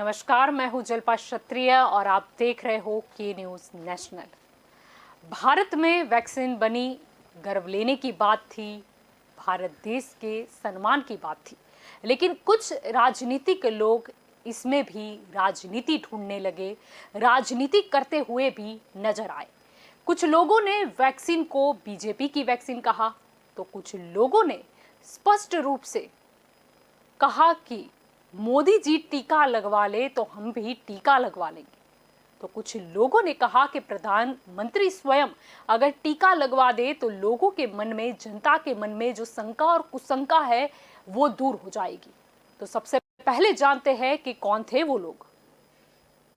नमस्कार, मैं हूं जल्पा क्षत्रिय और आप देख रहे हो के न्यूज़ नेशनल। भारत में वैक्सीन बनी, गर्व लेने की बात थी, भारत देश के सम्मान की बात थी, लेकिन कुछ राजनीतिक लोग इसमें भी राजनीति ढूंढने लगे, राजनीति करते हुए भी नजर आए। कुछ लोगों ने वैक्सीन को बीजेपी की वैक्सीन कहा, तो कुछ लोगों ने स्पष्ट रूप से कहा कि मोदी जी टीका लगवा ले तो हम भी टीका लगवा लेंगे। तो कुछ लोगों ने कहा कि प्रधानमंत्री स्वयं अगर टीका लगवा दे तो लोगों के मन में, जनता के मन में जो शंका और कुशंका है वो दूर हो जाएगी। तो सबसे पहले जानते हैं कि कौन थे वो लोग।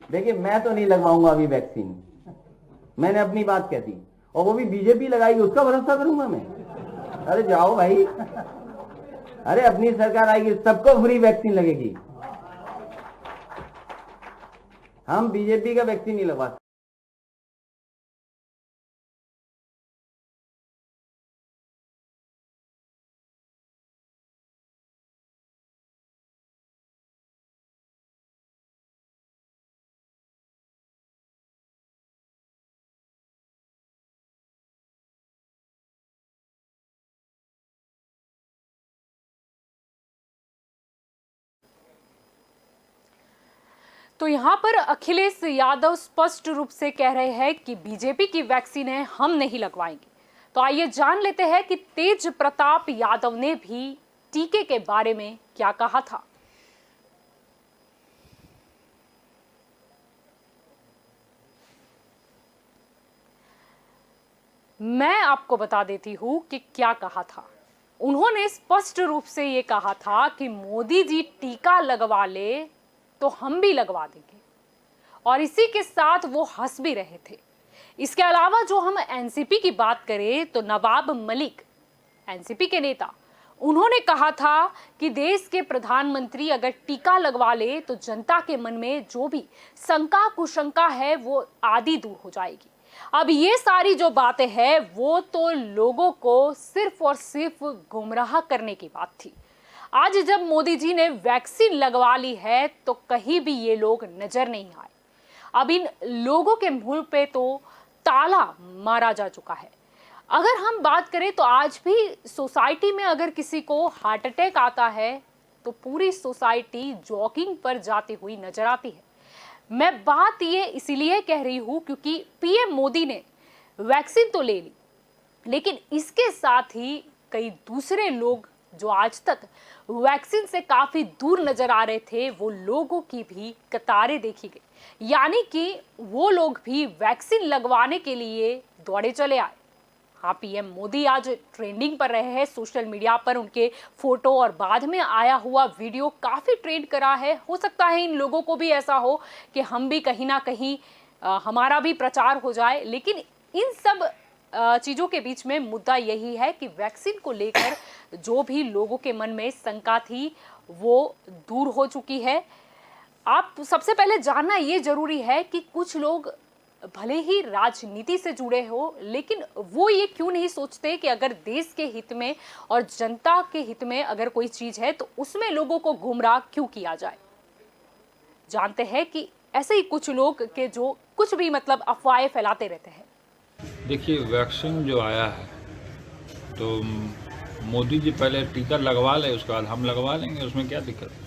देखिए, मैं तो नहीं लगवाऊंगा अभी वैक्सीन, मैंने अपनी बात कह दी, और वो भी बीजेपी लगाएगी उसका भरोसा करूंगा मैं? अरे जाओ भाई, अरे अपनी सरकार आएगी, सबको फ्री वैक्सीन लगेगी। हम बीजेपी का वैक्सीन नहीं लगवा सकते। तो यहाँ पर अखिलेश यादव स्पष्ट रूप से कह रहे हैं कि बीजेपी की वैक्सीन है, हम नहीं लगवाएंगे। तो आइए जान लेते हैं कि तेज प्रताप यादव ने भी टीके के बारे में क्या कहा था। मैं आपको बता देती हूं कि क्या कहा था। उन्होंने स्पष्ट रूप से ये कहा था कि मोदी जी टीका लगवा ले तो हम भी लगवा देंगे, और इसी के साथ वो हंस भी रहे थे। इसके अलावा जो हम एनसीपी की बात करें तो नवाब मलिक, एनसीपी के नेता, उन्होंने कहा था कि देश के प्रधानमंत्री अगर टीका लगवा ले तो जनता के मन में जो भी शंका कुशंका है वो आदि दूर हो जाएगी। अब ये सारी जो बातें हैं वो तो लोगों को सिर्फ और सिर्फ गुमराह करने की बात थी। आज जब मोदी जी ने वैक्सीन लगवा ली है तो कहीं भी ये लोग नजर नहीं आए। अब इन लोगों के मुंह पे तो ताला मारा जा चुका है। अगर हम बात करें तो आज भी सोसाइटी में अगर किसी को हार्ट अटैक आता है तो पूरी सोसाइटी जॉगिंग पर जाती हुई नजर आती है। मैं बात ये इसीलिए कह रही हूं क्योंकि पीएम मोदी ने वैक्सीन तो ले ली, लेकिन इसके साथ ही कई दूसरे लोग जो आज तक वैक्सीन से काफी दूर नजर आ रहे थे वो लोगों की भी कतारें देखी गई, यानी कि वो लोग भी वैक्सीन लगवाने के लिए दौड़े चले आए। हाँ, पीएम मोदी आज ट्रेंडिंग पर रहे हैं सोशल मीडिया पर, उनके फोटो और बाद में आया हुआ वीडियो काफी ट्रेंड करा है। हो सकता है इन लोगों को भी ऐसा हो कि हम भी कहीं ना कहीं हमारा भी प्रचार हो जाए, लेकिन इन सब चीजों के बीच में मुद्दा यही है कि वैक्सीन को लेकर जो भी लोगों के मन में शंका थी वो दूर हो चुकी है। आप सबसे पहले जानना ये जरूरी है कि कुछ लोग भले ही राजनीति से जुड़े हो, लेकिन वो ये क्यों नहीं सोचते कि अगर देश के हित में और जनता के हित में अगर कोई चीज है तो उसमें लोगों को गुमराह क्यों किया जाए। जानते हैं कि ऐसे ही कुछ लोग के जो कुछ भी मतलब अफवाहें फैलाते रहते हैं। देखिए, वैक्सीन जो आया है तो मोदी जी पहले टीका लगवा ले, उसके बाद हम लगवा लेंगे, उसमें क्या दिक्कत है।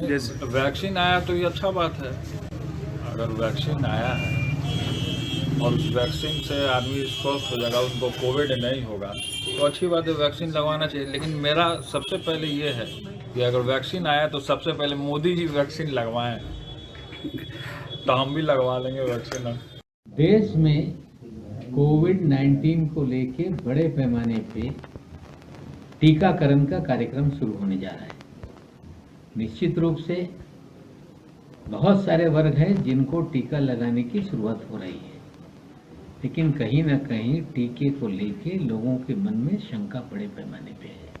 जैसे वैक्सीन आया तो ये अच्छा बात है। अगर वैक्सीन आया है और उस वैक्सीन से आदमी स्वस्थ हो जाएगा, उनको कोविड नहीं होगा, तो अच्छी बात है, वैक्सीन लगवाना चाहिए। लेकिन मेरा सबसे पहले ये है कि अगर वैक्सीन आया तो सबसे पहले मोदी जी वैक्सीन लगवाएं तो हम भी लगवा लेंगे वैक्सीन। देश में कोविड-19 को लेके बड़े पैमाने पे टीकाकरण का कार्यक्रम शुरू होने जा रहा है। निश्चित रूप से बहुत सारे वर्ग हैं जिनको टीका लगाने की शुरुआत हो रही है, लेकिन कहीं ना कहीं टीके को लेके लोगों के मन में शंका बड़े पैमाने पे है।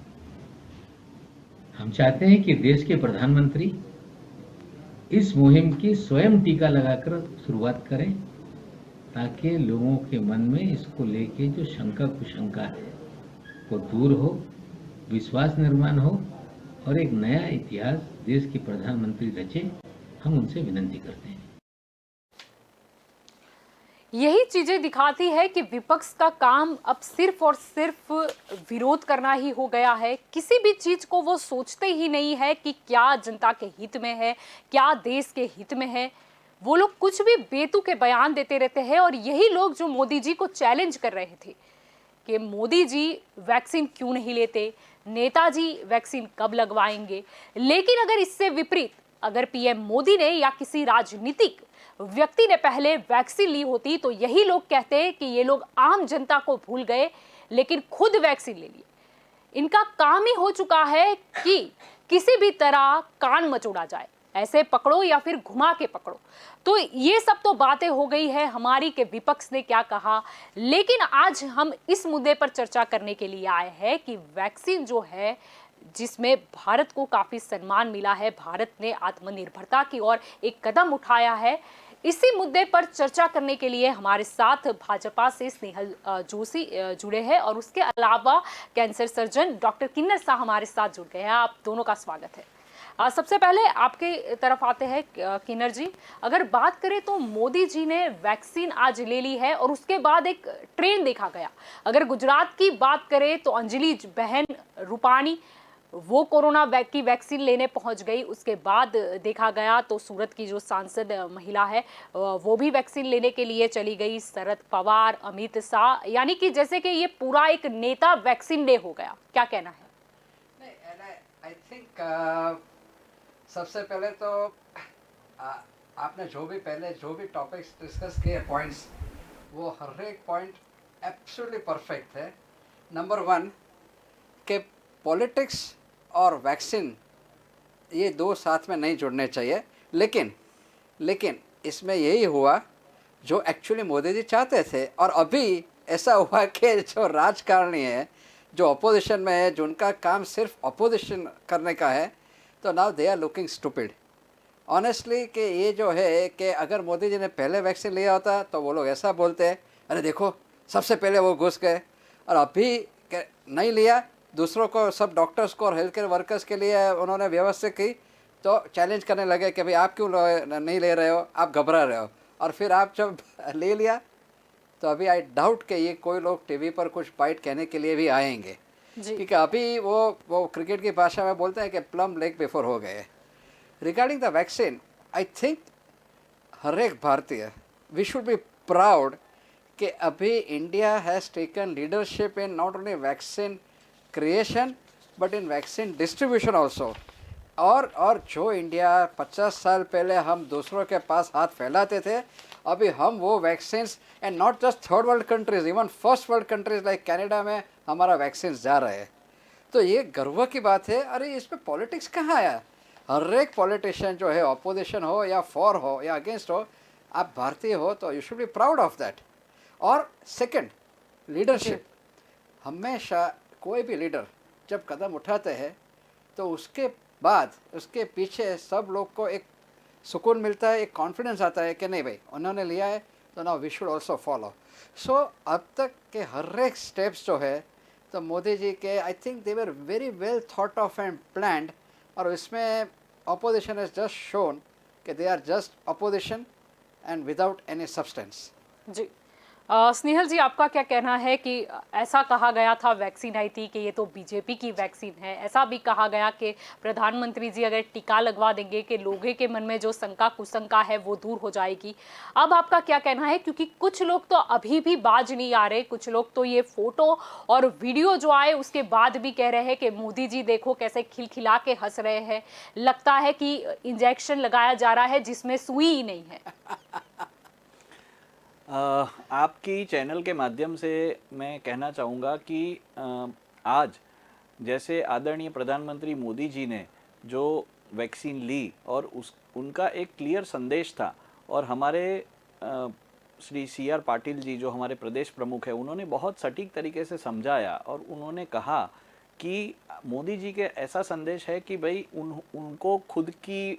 हम चाहते हैं कि देश के प्रधानमंत्री इस मुहिम की स्वयं टीका लगाकर शुरुआत करें, ताकि लोगों के मन में इसको लेके जो शंका कुशंका है वो दूर हो, विश्वास निर्माण हो और एक नया इतिहास देश के प्रधानमंत्री रचे, हम उनसे विनती करते हैं। यही चीजें दिखाती है कि विपक्ष का काम अब सिर्फ और सिर्फ विरोध करना ही हो गया है। किसी भी चीज को वो सोचते ही नहीं है कि क्या जनता के हित में है, क्या देश के हित में है। वो लोग कुछ भी बेतुके बयान देते रहते हैं। और यही लोग जो मोदी जी को चैलेंज कर रहे थे कि मोदी जी वैक्सीन क्यों नहीं लेते, नेताजी वैक्सीन कब लगवाएंगे, लेकिन अगर इससे विपरीत अगर पीएम मोदी ने या किसी राजनीतिक व्यक्ति ने पहले वैक्सीन ली होती तो यही लोग कहते कि ये लोग आम जनता को भूल गए लेकिन खुद वैक्सीन ले लिए। इनका काम ही हो चुका है कि किसी भी तरह कान मचोड़ा जाए, ऐसे पकड़ो या फिर घुमा के पकड़ो। तो ये सब तो बातें हो गई है हमारी कि विपक्ष ने क्या कहा, लेकिन आज हम इस मुद्दे पर चर्चा करने के लिए आए हैं कि वैक्सीन जो है जिसमें भारत को काफी सम्मान मिला है, भारत ने आत्मनिर्भरता की ओर एक कदम उठाया है, इसी मुद्दे पर चर्चा करने के लिए हमारे साथ भाजपा से स्नेहल जोशी जुड़े हैं और उसके अलावा कैंसर सर्जन डॉक्टर किन्नर शाह हमारे साथ जुड़ गए हैं। आप दोनों का स्वागत है। सबसे पहले आपके तरफ आते हैं किन्नर जी। अगर बात करें तो मोदी जी ने वैक्सीन आज ले ली है और उसके बाद एक ट्रेंड देखा गया। अगर गुजरात की बात करें तो अंजलि बहन रूपाणी वो कोरोना की वैक्सीन लेने पहुंच गई। उसके बाद देखा गया तो सूरत की जो सांसद महिला है वो भी वैक्सीन लेने के लिए चली गई। शरद पवार, अमित शाह, यानी कि जैसे कि ये पूरा एक नेता वैक्सीन डे हो गया। क्या कहना है? नहीं, आई थिंक सबसे पहले तो आपने जो भी टॉपिक्स डिस्कस किए पॉइंट्स, वो हर एक पॉइंट एब्सोल्युटली परफेक्ट है। नंबर 1 के पॉलिटिक्स और वैक्सीन ये दो साथ में नहीं जुड़ने चाहिए, लेकिन इसमें यही हुआ जो एक्चुअली मोदी जी चाहते थे। और अभी ऐसा हुआ कि जो राजकारणी है, जो अपोजिशन में है, जिनका काम सिर्फ अपोजिशन करने का है, तो now they are looking stupid honestly. कि ये जो है कि अगर मोदी जी ने पहले वैक्सीन लिया होता तो वो लोग ऐसा बोलते हैं, अरे देखो सबसे पहले वो घुस गए, और अभी नहीं लिया, दूसरों को, सब डॉक्टर्स को और हेल्थ केयर वर्कर्स के लिए उन्होंने व्यवस्था की, तो चैलेंज करने लगे कि भाई आप क्यों नहीं ले रहे हो, आप घबरा रहे हो। और फिर आप जब ले लिया तो अभी आई डाउट कि ये कोई लोग टीवी पर कुछ बाइट कहने के लिए भी आएंगे, क्योंकि अभी वो क्रिकेट की भाषा में बोलते हैं कि प्लम लेग बिफोर हो गए। Regarding the vaccine, I think हर एक भारतीय वी शुड बी प्राउड कि अभी India has taken leadership in not only vaccine creation but in vaccine distribution also. और जो इंडिया 50 साल पहले हम दूसरों के पास हाथ फैलाते थे, अभी हम वो vaccines, and not just third world countries, even first world countries like Canada में हमारा वैक्सीन जा रहे हैं। तो ये गर्व की बात है। अरे इसमें पॉलिटिक्स कहाँ आया? हर एक पॉलिटिशियन जो है, अपोजिशन हो या फॉर हो या अगेंस्ट हो, आप भारतीय हो तो you should be proud of that. और सेकंड, लीडरशिप। हमेशा कोई भी लीडर जब कदम उठाते हैं तो उसके बाद उसके पीछे सब लोग को एक सुकून मिलता है, एक कॉन्फिडेंस आता है कि नहीं भाई उन्होंने लिया है तो now we should also follow. So अब तक के हर एक स्टेप्स जो है तो मोदी जी के, I think they were very well thought of and planned. और इसमें अपोजिशन हैज जस्ट शोन कि they are just opposition and without any substance. जी स्नेहल जी, आपका क्या कहना है कि ऐसा कहा गया था वैक्सीन आई थी कि ये तो बीजेपी की वैक्सीन है, ऐसा भी कहा गया कि प्रधानमंत्री जी अगर टीका लगवा देंगे कि लोगों के मन में जो शंका कुशंका है वो दूर हो जाएगी। अब आपका क्या कहना है? क्योंकि कुछ लोग तो अभी भी बाज नहीं आ रहे, कुछ लोग तो ये फोटो और वीडियो जो आए उसके बाद भी कह रहे हैं कि मोदी जी देखो कैसे खिलखिला के हंस रहे हैं, लगता है कि इंजेक्शन लगाया जा रहा है जिसमें सुई ही नहीं है। आपकी चैनल के माध्यम से मैं कहना चाहूँगा कि आज जैसे आदरणीय प्रधानमंत्री मोदी जी ने जो वैक्सीन ली और उनका एक क्लियर संदेश था, और हमारे श्री CR पाटिल जी जो हमारे प्रदेश प्रमुख है, उन्होंने बहुत सटीक तरीके से समझाया और उन्होंने कहा कि मोदी जी के ऐसा संदेश है कि भाई उनको खुद की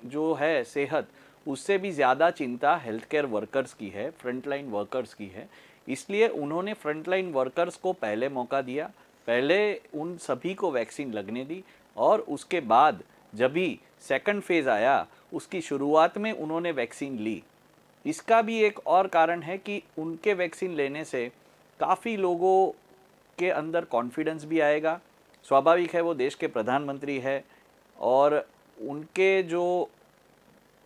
जो है सेहत, उससे भी ज़्यादा चिंता हेल्थ केयर वर्कर्स की है, फ्रंटलाइन वर्कर्स की है। इसलिए उन्होंने फ्रंटलाइन वर्कर्स को पहले मौका दिया, पहले उन सभी को वैक्सीन लगने दी, और उसके बाद जब भी सेकंड फेज़ आया उसकी शुरुआत में उन्होंने वैक्सीन ली। इसका भी एक और कारण है कि उनके वैक्सीन लेने से काफ़ी लोगों के अंदर कॉन्फिडेंस भी आएगा। स्वाभाविक है, वो देश के प्रधानमंत्री है और उनके जो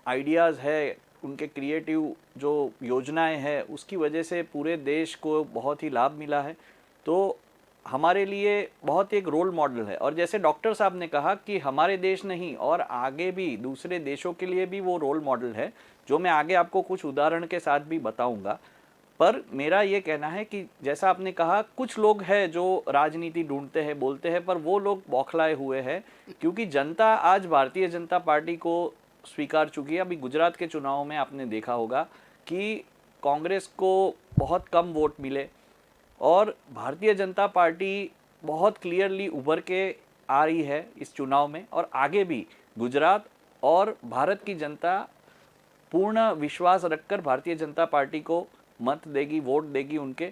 आइडियाज़ है, उनके क्रिएटिव जो योजनाएं हैं, उसकी वजह से पूरे देश को बहुत ही लाभ मिला है। तो हमारे लिए बहुत एक रोल मॉडल है। और जैसे डॉक्टर साहब ने कहा कि हमारे देश नहीं और आगे भी दूसरे देशों के लिए भी वो रोल मॉडल है, जो मैं आगे आपको कुछ उदाहरण के साथ भी बताऊंगा। पर मेरा ये कहना है कि जैसा आपने कहा, कुछ लोग हैं जो राजनीति ढूंढते हैं, बोलते हैं, पर वो लोग बौखलाए हुए हैं क्योंकि जनता आज भारतीय जनता पार्टी को स्वीकार चुकी है। अभी गुजरात के चुनाव में आपने देखा होगा कि कांग्रेस को बहुत कम वोट मिले और भारतीय जनता पार्टी बहुत क्लियरली उभर के आ रही है इस चुनाव में। और आगे भी गुजरात और भारत की जनता पूर्ण विश्वास रखकर भारतीय जनता पार्टी को मत देगी, वोट देगी उनके।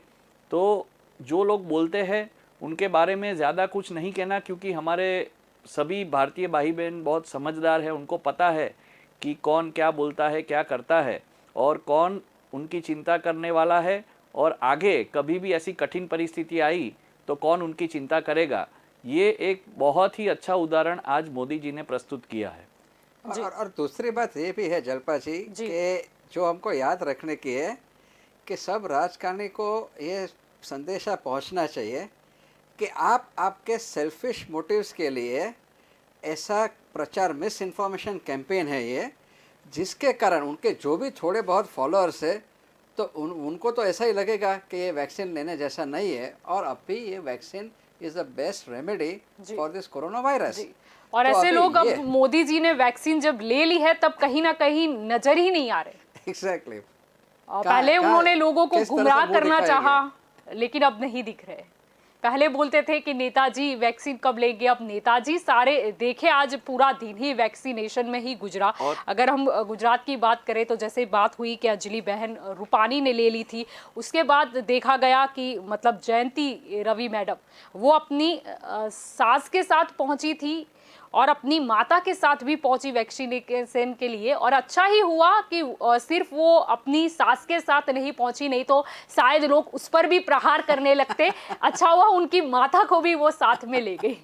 तो जो लोग बोलते हैं उनके बारे में ज़्यादा कुछ नहीं कहना, क्योंकि हमारे सभी भारतीय भाई बहन बहुत समझदार है, उनको पता है कि कौन क्या बोलता है, क्या करता है और कौन उनकी चिंता करने वाला है, और आगे कभी भी ऐसी कठिन परिस्थिति आई तो कौन उनकी चिंता करेगा। ये एक बहुत ही अच्छा उदाहरण आज मोदी जी ने प्रस्तुत किया है। और दूसरी बात ये भी है जल्पा जी कि जो हमको याद रखने की है कि सब राजकारणी को ये संदेशा पहुंचना चाहिए कि आप आपके सेल्फिश मोटिव्स के लिए ऐसा प्रचार, मिस इन्फॉर्मेशन कैंपेन है ये, जिसके कारण उनके जो भी थोड़े बहुत फॉलोअर्स है तो उनको तो ऐसा ही लगेगा कि ये वैक्सीन लेने जैसा नहीं है और अभी ये vaccine is the best remedy for this corona virus. और तो ऐसे अभी लोग अब ये- मोदी जी ने वैक्सीन जब ले ली है तब कहीं ना कहीं नजर ही नहीं आ रहे। एग्जैक्टली। और पहले उन्होंने लोगों को किस तरह से गुमराह मुंह करना दिखाएंगे? चाहा, लेकिन अब नहीं दिख रहे। पहले बोलते थे कि नेताजी वैक्सीन कब लेंगे, अब नेताजी सारे देखे आज पूरा दिन ही वैक्सीनेशन में ही गुजरा। अगर हम गुजरात की बात करें तो जैसे बात हुई कि अंजलि बहन रूपानी ने ले ली थी, उसके बाद देखा गया कि मतलब जयंती रवि मैडम वो अपनी सास के साथ पहुंची थी और अपनी माता के साथ भी पहुंची वैक्सीनेशन के लिए। और अच्छा ही हुआ कि सिर्फ वो अपनी सास के साथ नहीं पहुंची, नहीं तो शायद लोग उस पर भी प्रहार करने लगते। अच्छा हुआ उनकी माता को भी वो साथ में ले गई।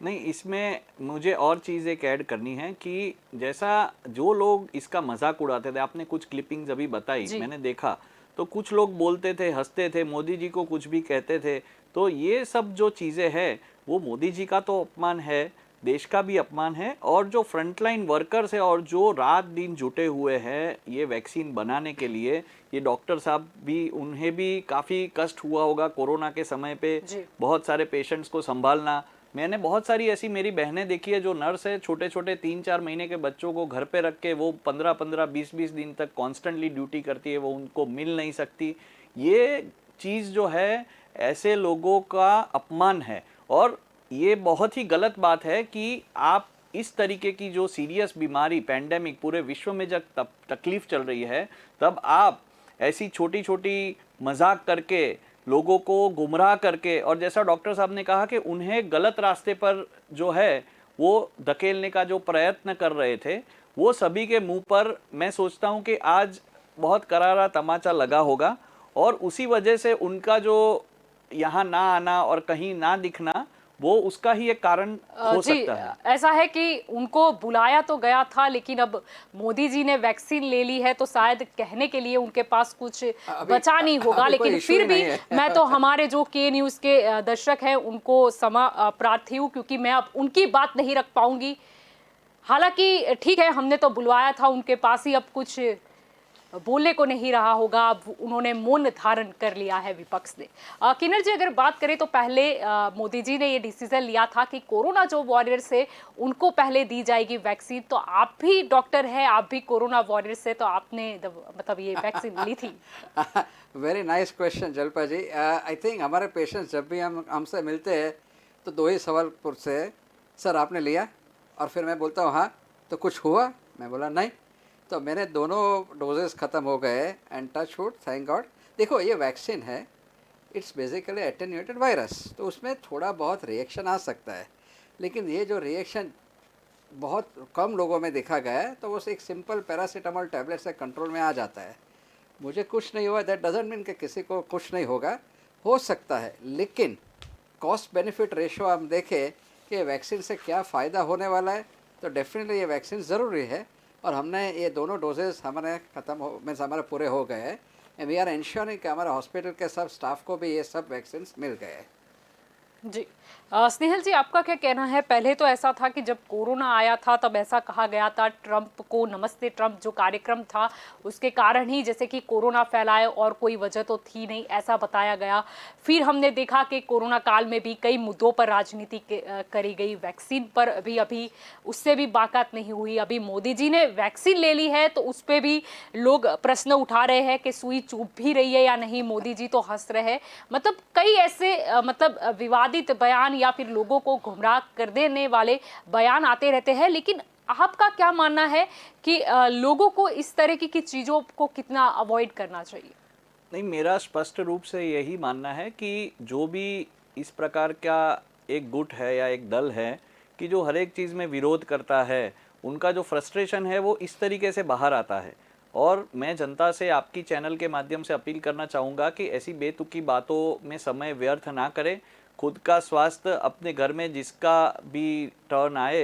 नहीं, इसमें मुझे और चीज़ एक ऐड करनी है कि जैसा जो लोग इसका मजाक उड़ाते थे, आपने कुछ क्लिपिंग्स अभी बताई, मैंने देखा, तो कुछ लोग बोलते थे, हंसते थे, मोदी जी को कुछ भी कहते थे। तो ये सब जो चीज़ें हैं वो मोदी जी का तो अपमान है, देश का भी अपमान है। और जो फ्रंटलाइन वर्कर्स है और जो रात दिन जुटे हुए हैं ये वैक्सीन बनाने के लिए, ये डॉक्टर साहब भी, उन्हें भी काफ़ी कष्ट हुआ होगा कोरोना के समय पे, बहुत सारे पेशेंट्स को संभालना। मैंने बहुत सारी ऐसी मेरी बहनें देखी है जो नर्स है, छोटे छोटे 3-4 महीने के बच्चों को घर पे रख के वो 15-15, 20-20 दिन तक कॉन्स्टेंटली ड्यूटी करती है, वो उनको मिल नहीं सकती। ये चीज़ जो है ऐसे लोगों का अपमान है और ये बहुत ही गलत बात है कि आप इस तरीके की जो सीरियस बीमारी, पैंडेमिक पूरे विश्व में जब तकलीफ चल रही है, तब आप ऐसी छोटी छोटी मजाक करके, लोगों को गुमराह करके, और जैसा डॉक्टर साहब ने कहा कि उन्हें गलत रास्ते पर जो है वो धकेलने का जो प्रयत्न कर रहे थे, वो सभी के मुंह पर मैं सोचता हूँ कि आज बहुत करारा तमाचा लगा होगा। और उसी वजह से उनका जो यहाँ ना आना और कहीं ना दिखना, वो उसका ही एक कारण हो जी, सकता है। ऐसा है कि उनको बुलाया तो गया था, लेकिन अब मोदी जी ने वैक्सीन ले ली है तो शायद कहने के लिए उनके पास कुछ बचा नहीं होगा। अभी कोई लेकिन issue फिर ही भी नहीं है। मैं तो हमारे जो के न्यूज़ के दर्शक हैं उनको क्षमा प्रार्थी हूँ, क्योंकि मैं अब उनकी बात नहीं रख पाऊंगी। हालांकि ठीक है, हमने तो बुलवाया था उनके पास ही, अब कुछ बोलने को नहीं रहा होगा, अब उन्होंने मौन धारण कर लिया है विपक्ष ने। किन्नर जी, अगर बात करें तो पहले मोदी जी ने ये डिसीजन लिया था कि कोरोना जो वॉरियर्स है उनको पहले दी जाएगी वैक्सीन। तो आप भी डॉक्टर हैं, आप भी कोरोना वॉरियर्स से, तो आपने मतलब ये वैक्सीन ली थी? Very nice question Jalpa ji. I think हमारे पेशेंट्स जब भी हमसे मिलते हैं तो दो ही सवाल पूछते हैं, सर आपने लिया? और फिर मैं बोलता हूँ हाँ, तो कुछ हुआ? मैं बोला नहीं। तो मैंने दोनों डोजेस ख़त्म हो गए and touch wood, thank God. देखो ये वैक्सीन है, इट्स बेसिकली एटेन्यूएटेड वायरस, तो उसमें थोड़ा बहुत रिएक्शन आ सकता है, लेकिन ये जो रिएक्शन बहुत कम लोगों में देखा गया है, तो वो एक सिंपल पैरासीटामोल टैबलेट से कंट्रोल में आ जाता है। मुझे कुछ नहीं हुआ, दैट डजंट मीन कि किसी को कुछ नहीं होगा, हो सकता है। लेकिन कॉस्ट बेनिफिट रेशो हम देखें कि वैक्सीन से क्या फ़ायदा होने वाला है, तो डेफिनेटली ये वैक्सीन ज़रूरी है। और हमने ये दोनों डोजेज़ हमारे ख़त्म हो मीन्स हमारे पूरे हो गए हैं, एंड वी आर इंश्योरिंग कि हमारे हॉस्पिटल के सब स्टाफ को भी ये सब वैक्सीन मिल गए हैं। जी स्नेहल जी, आपका क्या कहना है? पहले तो ऐसा था कि जब कोरोना आया था तब ऐसा कहा गया था ट्रंप को नमस्ते ट्रंप जो कार्यक्रम था उसके कारण ही जैसे कि कोरोना फैलाए और कोई वजह तो थी नहीं, ऐसा बताया गया। फिर हमने देखा कि कोरोना काल में भी कई मुद्दों पर राजनीति करी गई, वैक्सीन पर भी अभी उससे भी बाकात नहीं हुई। अभी मोदी जी ने वैक्सीन ले ली है तो उस पर भी लोग प्रश्न उठा रहे हैं कि सुई चुभ भी रही है या नहीं, मोदी जी तो हंस रहे हैं। मतलब कई ऐसे मतलब विवादित बयान या फिर लोगों को गुमराह कर देने वाले बयान आते रहते हैं। लेकिन आपका क्या मानना है कि लोगों को इस तरह की चीज़ों को कितना अवॉइड करना चाहिए? नहीं, मेरा स्पष्ट रूप से यही मानना है कि जो भी इस प्रकार का एक गुट है या एक दल है कि जो हर एक चीज़ में विरोध करता है, उनका जो फ्रस्ट्रेशन है वो इस तरीके से बाहर आता है। और मैं जनता से आपकी चैनल के माध्यम से अपील करना चाहूँगा कि ऐसी बेतुकी बातों में समय व्यर्थ ना करें। खुद का स्वास्थ्य, अपने घर में जिसका भी टर्न आए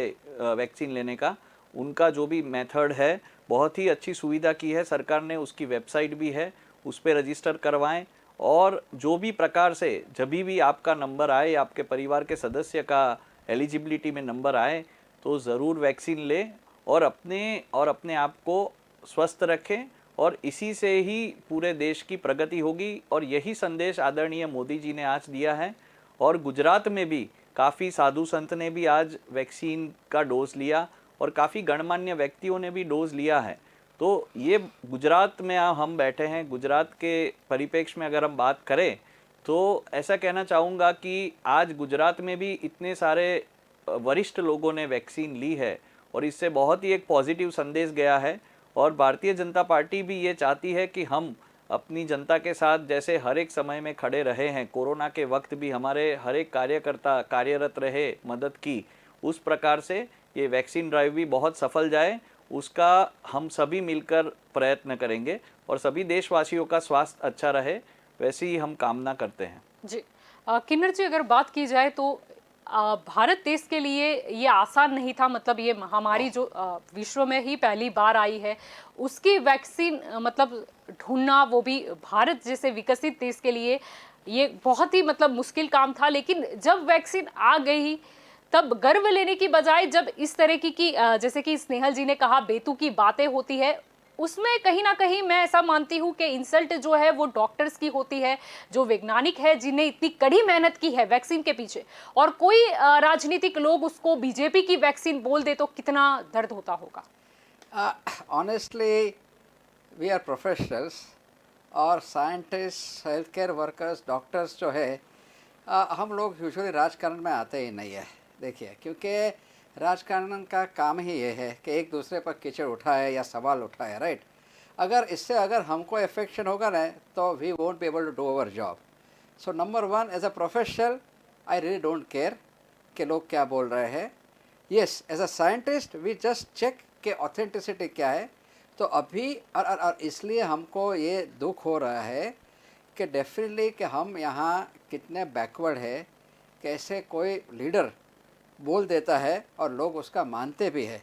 वैक्सीन लेने का, उनका जो भी मेथड है, बहुत ही अच्छी सुविधा की है सरकार ने, उसकी वेबसाइट भी है, उस पर रजिस्टर करवाएं। और जो भी प्रकार से जब भी आपका नंबर आए, आपके परिवार के सदस्य का एलिजिबिलिटी में नंबर आए, तो ज़रूर वैक्सीन लें और अपने आप को स्वस्थ रखें। और इसी से ही पूरे देश की प्रगति होगी। और यही संदेश आदरणीय मोदी जी ने आज दिया है। और गुजरात में भी काफ़ी साधु संत ने भी आज वैक्सीन का डोज लिया और काफ़ी गणमान्य व्यक्तियों ने भी डोज लिया है। तो ये गुजरात में हम बैठे हैं, गुजरात के परिप्रेक्ष्य में अगर हम बात करें तो ऐसा कहना चाहूँगा कि आज गुजरात में भी इतने सारे वरिष्ठ लोगों ने वैक्सीन ली है और इससे बहुत ही एक पॉजिटिव संदेश गया है। और भारतीय जनता पार्टी भी ये चाहती है कि हम अपनी जनता के साथ जैसे हर एक समय में खड़े रहे हैं, कोरोना के वक्त भी हमारे हर एक कार्यकर्ता कार्यरत रहे, मदद की, उस प्रकार से ये वैक्सीन ड्राइव भी बहुत सफल जाए, उसका हम सभी मिलकर प्रयत्न करेंगे और सभी देशवासियों का स्वास्थ्य अच्छा रहे, वैसे ही हम कामना करते हैं। जी किन्नर जी, अगर बात की जाए तो भारत देश के लिए ये आसान नहीं था। मतलब ये महामारी जो विश्व में ही पहली बार आई है, उसकी वैक्सीन मतलब ढूंढना, वो भी भारत जैसे विकसित देश के लिए ये बहुत ही मतलब मुश्किल काम था। लेकिन जब वैक्सीन आ गई तब गर्व लेने की बजाय जब इस तरह की जैसे कि स्नेहल जी ने कहा बेतुकी बातें होती है, उसमें कहीं ना कहीं मैं ऐसा मानती हूँ कि इंसल्ट जो है वो डॉक्टर्स की होती है, जो वैज्ञानिक है जिन्हें इतनी कड़ी मेहनत की है वैक्सीन के पीछे, और कोई राजनीतिक लोग उसको बीजेपी की वैक्सीन बोल दे तो कितना दर्द होता होगा। ऑनेस्टली वी आर प्रोफेशनल्स और scientist, health care workers, doctors जो है हम लोग यूजुअली राजकारण में आते ही नहीं है। देखिए, क्योंकि राजकारण का काम ही ये है कि एक दूसरे पर कीचड़ उठाए या सवाल उठाए, राइट। अगर हमको इफेक्शन होगा ना तो we won't be able to do our job. So number one, as a professional I really don't care कि लोग क्या बोल रहे हैं। Yes, as a scientist we just check कि ऑथेंटिसिटी क्या है। तो अभी और इसलिए हमको ये दुख हो रहा है कि डेफिनेटली कि हम यहाँ कितने बैकवर्ड है, कैसे कोई लीडर बोल देता है और लोग उसका मानते भी है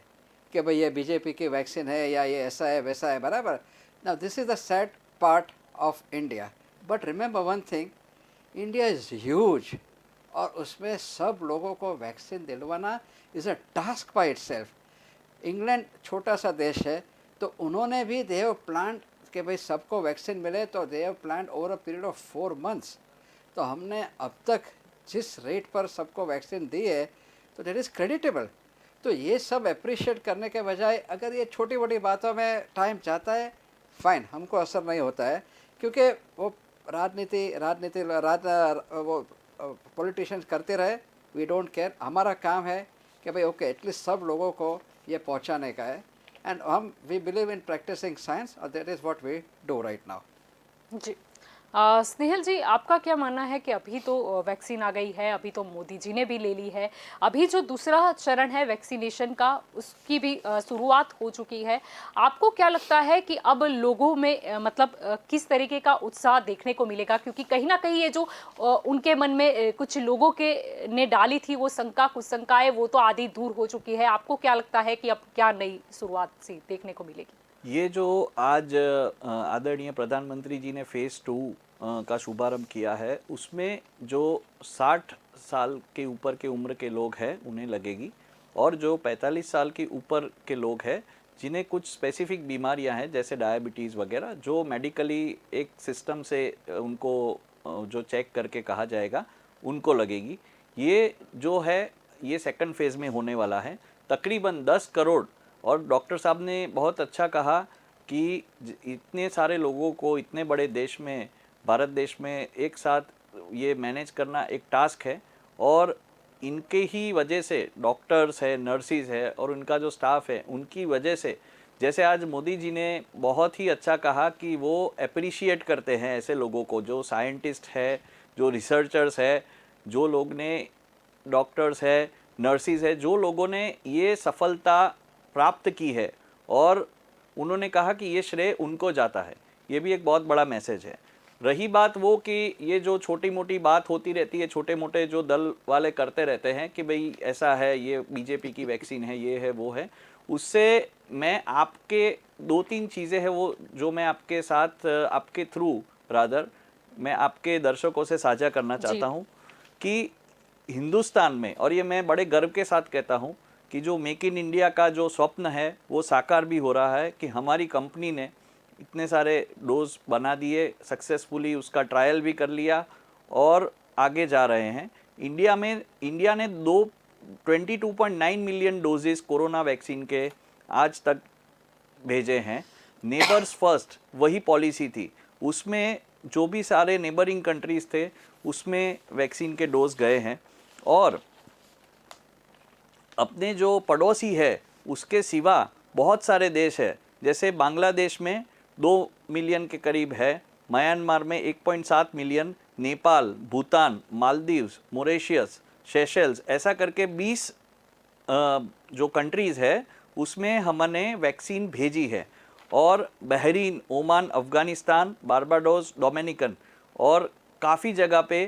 कि भाई ये बीजेपी की वैक्सीन है या ये ऐसा है वैसा है, बराबर। Now this is the sad part of India. But remember one thing, India is huge और उसमें सब लोगों को वैक्सीन दिलवाना is a task by itself. England छोटा सा देश है, तो उन्होंने भी दे हैव प्लान कि भाई सबको वैक्सीन मिले, तो they have plan over a period of 4 months। तो हमने अब तक जिस रेट पर सबको वैक्सीन दी है तो डेट इज़ क्रेडिटेबल। तो ये सब अप्रिशिएट करने के बजाय अगर ये छोटी मोटी बातों में टाइम जाता है, फाइन, हमको असर नहीं होता है, क्योंकि वो वो पॉलिटिशियंस करते रहे, वी डोंट केयर। हमारा काम है कि भाई ओके, एटलीस्ट सब लोगों को ये पहुंचाने का है, and we believe in practicing science और that is what we do right now. जी स्नेहल जी, आपका क्या मानना है कि अभी तो वैक्सीन आ गई है, अभी तो मोदी जी ने भी ले ली है, अभी जो दूसरा चरण है वैक्सीनेशन का उसकी भी शुरुआत हो चुकी है, आपको क्या लगता है कि अब लोगों में मतलब किस तरीके का उत्साह देखने को मिलेगा? क्योंकि कहीं ना कहीं ये जो उनके मन में कुछ लोगों के ने डाली थी वो शंका, कुछ शंकाएं, वो तो आधी दूर हो चुकी है। आपको क्या लगता है कि अब क्या नई शुरुआत सी देखने को मिलेगी? ये जो आज आदरणीय प्रधानमंत्री जी ने फेज़ 2 का शुभारंभ किया है, उसमें जो 60 साल के ऊपर के उम्र के लोग हैं उन्हें लगेगी, और जो 45 साल के ऊपर के लोग हैं जिन्हें कुछ स्पेसिफिक बीमारियां हैं जैसे डायबिटीज़ वगैरह, जो मेडिकली एक सिस्टम से उनको जो चेक करके कहा जाएगा, उनको लगेगी। ये जो है ये सेकंड फेज़ में होने वाला है। तकरीबन 10 करोड़, और डॉक्टर साहब ने बहुत अच्छा कहा कि इतने सारे लोगों को इतने बड़े देश में, भारत देश में एक साथ ये मैनेज करना एक टास्क है, और इनके ही वजह से डॉक्टर्स है, नर्सिस है और उनका जो स्टाफ है, उनकी वजह से, जैसे आज मोदी जी ने बहुत ही अच्छा कहा कि वो अप्रिशिएट करते हैं ऐसे लोगों को जो साइंटिस्ट है, जो रिसर्चर्स है, जो लोग ने डॉक्टर्स है, नर्सिस है, जो लोगों ने ये सफलता प्राप्त की है, और उन्होंने कहा कि ये श्रेय उनको जाता है। ये भी एक बहुत बड़ा मैसेज है। रही बात वो कि ये जो छोटी मोटी बात होती रहती है, छोटे मोटे जो दल वाले करते रहते हैं कि भाई ऐसा है, ये बीजेपी की वैक्सीन है, ये है, वो है, उससे मैं आपके 2-3 चीज़ें हैं वो जो मैं आपके साथ, आपके थ्रू रादर मैं आपके दर्शकों से साझा करना चाहता हूँ कि हिंदुस्तान में, और ये मैं बड़े गर्व के साथ कहता हूँ कि जो मेक इन इंडिया का जो स्वप्न है वो साकार भी हो रहा है कि हमारी कंपनी ने इतने सारे डोज बना दिए, सक्सेसफुली उसका ट्रायल भी कर लिया और आगे जा रहे हैं। इंडिया ने 22.9 मिलियन डोजेस कोरोना वैक्सीन के आज तक भेजे हैं। नेबर्स फर्स्ट वही पॉलिसी थी, उसमें जो भी सारे नेबरिंग कंट्रीज़ थे उसमें वैक्सीन के डोज गए हैं, और अपने जो पड़ोसी है उसके सिवा बहुत सारे देश है, जैसे बांग्लादेश में 2 मिलियन के करीब है, म्यांमार में 1.7 million, Nepal, Bhutan, Maldives, Mauritius, Seychelles, ऐसा करके 20 जो कंट्रीज़ है उसमें हमने वैक्सीन भेजी है, और Bahrain, Oman, Afghanistan, Barbados, Dominican और काफ़ी जगह पे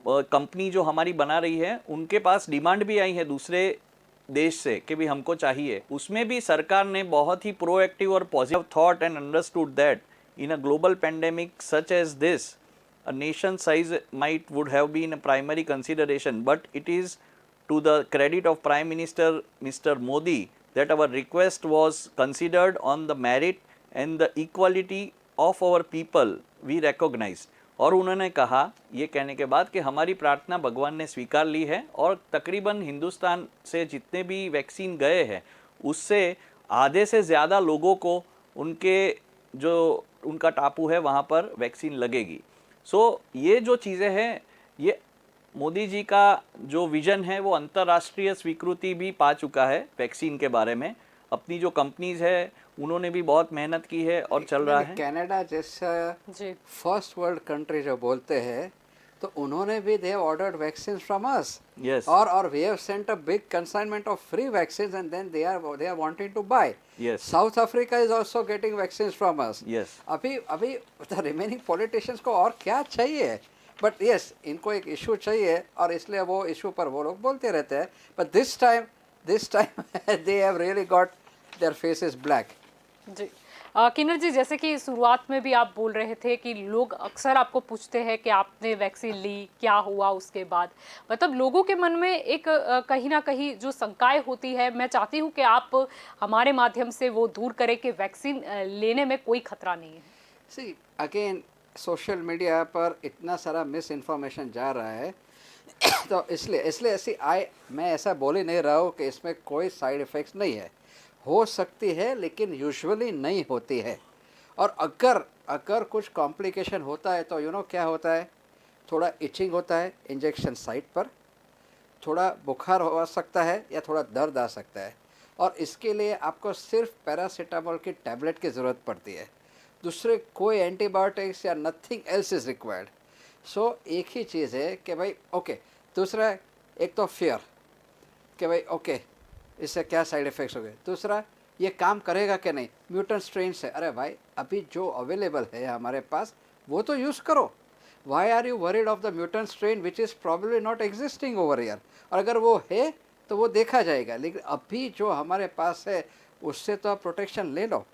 कंपनी जो हमारी बना रही है उनके पास डिमांड भी आई है दूसरे देश से कि भी हमको चाहिए। उसमें भी सरकार ने बहुत ही प्रोएक्टिव और positive thought and understood that in a global pandemic such as this a nation size might would have been a primary consideration, but it is to the credit of Prime Minister Mr. Modi that our request was considered on the merit and the equality of our people we recognize। और उन्होंने कहा ये कहने के बाद कि हमारी प्रार्थना भगवान ने स्वीकार ली है, और तकरीबन हिंदुस्तान से जितने भी वैक्सीन गए हैं उससे आधे से ज़्यादा लोगों को उनके जो उनका टापू है वहाँ पर वैक्सीन लगेगी। ये जो चीज़ें हैं, ये मोदी जी का जो विजन है वो अंतर्राष्ट्रीय स्वीकृति भी पा चुका है वैक्सीन के बारे में। अपनी जो कंपनीज है उन्होंने भी बहुत मेहनत की है और चल रहा है। कनाडा जैसा फर्स्ट वर्ल्ड कंट्री जो बोलते हैं, तो उन्होंने भी they ordered vaccine from us, Yes. और we have sent a big consignment of free vaccine and then they are wanting to buy. Yes. South Africa is also getting vaccine from us. Yes. अभी the remaining politicians को और क्या चाहिए? But yes, इनको एक issue चाहिए और इसलिए वो इशू पर वो लोग बोलते रहते हैं। But this time they have really got their faces black. जी किन्नर जी, जैसे कि शुरुआत में भी आप बोल रहे थे कि लोग अक्सर आपको पूछते हैं कि आपने वैक्सीन ली, क्या हुआ उसके बाद, मतलब लोगों के मन में एक कहीं ना कहीं जो शंकाएं होती है, मैं चाहती हूं कि आप हमारे माध्यम से वो दूर करें कि वैक्सीन लेने में कोई खतरा नहीं है। सी अगेन, सोशल मीडिया पर इतना सारा मिस इन्फॉर्मेशन जा रहा है तो इसलिए मैं ऐसा बोल ही नहीं रहा हूँ कि इसमें कोई साइड इफ़ेक्ट्स नहीं है। हो सकती है लेकिन यूजुअली नहीं होती है। और अगर कुछ कॉम्प्लिकेशन होता है तो क्या होता है, थोड़ा इचिंग होता है इंजेक्शन साइट पर, थोड़ा बुखार हो सकता है या थोड़ा दर्द आ सकता है, और इसके लिए आपको सिर्फ पैरासीटामोल की टैबलेट की ज़रूरत पड़ती है। दूसरे कोई एंटीबायोटिक्स या नथिंग एल्स इज़ रिक्वायर्ड। सो एक ही चीज़ है कि भाई ओके, दूसरा एक तो फियर कि भाई ओके इससे क्या साइड इफ़ेक्ट्स हो गए, दूसरा ये काम करेगा कि नहीं, म्यूटेंट स्ट्रेन है। अरे भाई अभी जो अवेलेबल है हमारे पास वो तो यूज़ करो। Why are you worried of the mutant strain which is probably not existing over year, और अगर वो है तो वो देखा जाएगा, लेकिन अभी जो हमारे पास है उससे तो आप प्रोटेक्शन ले लो।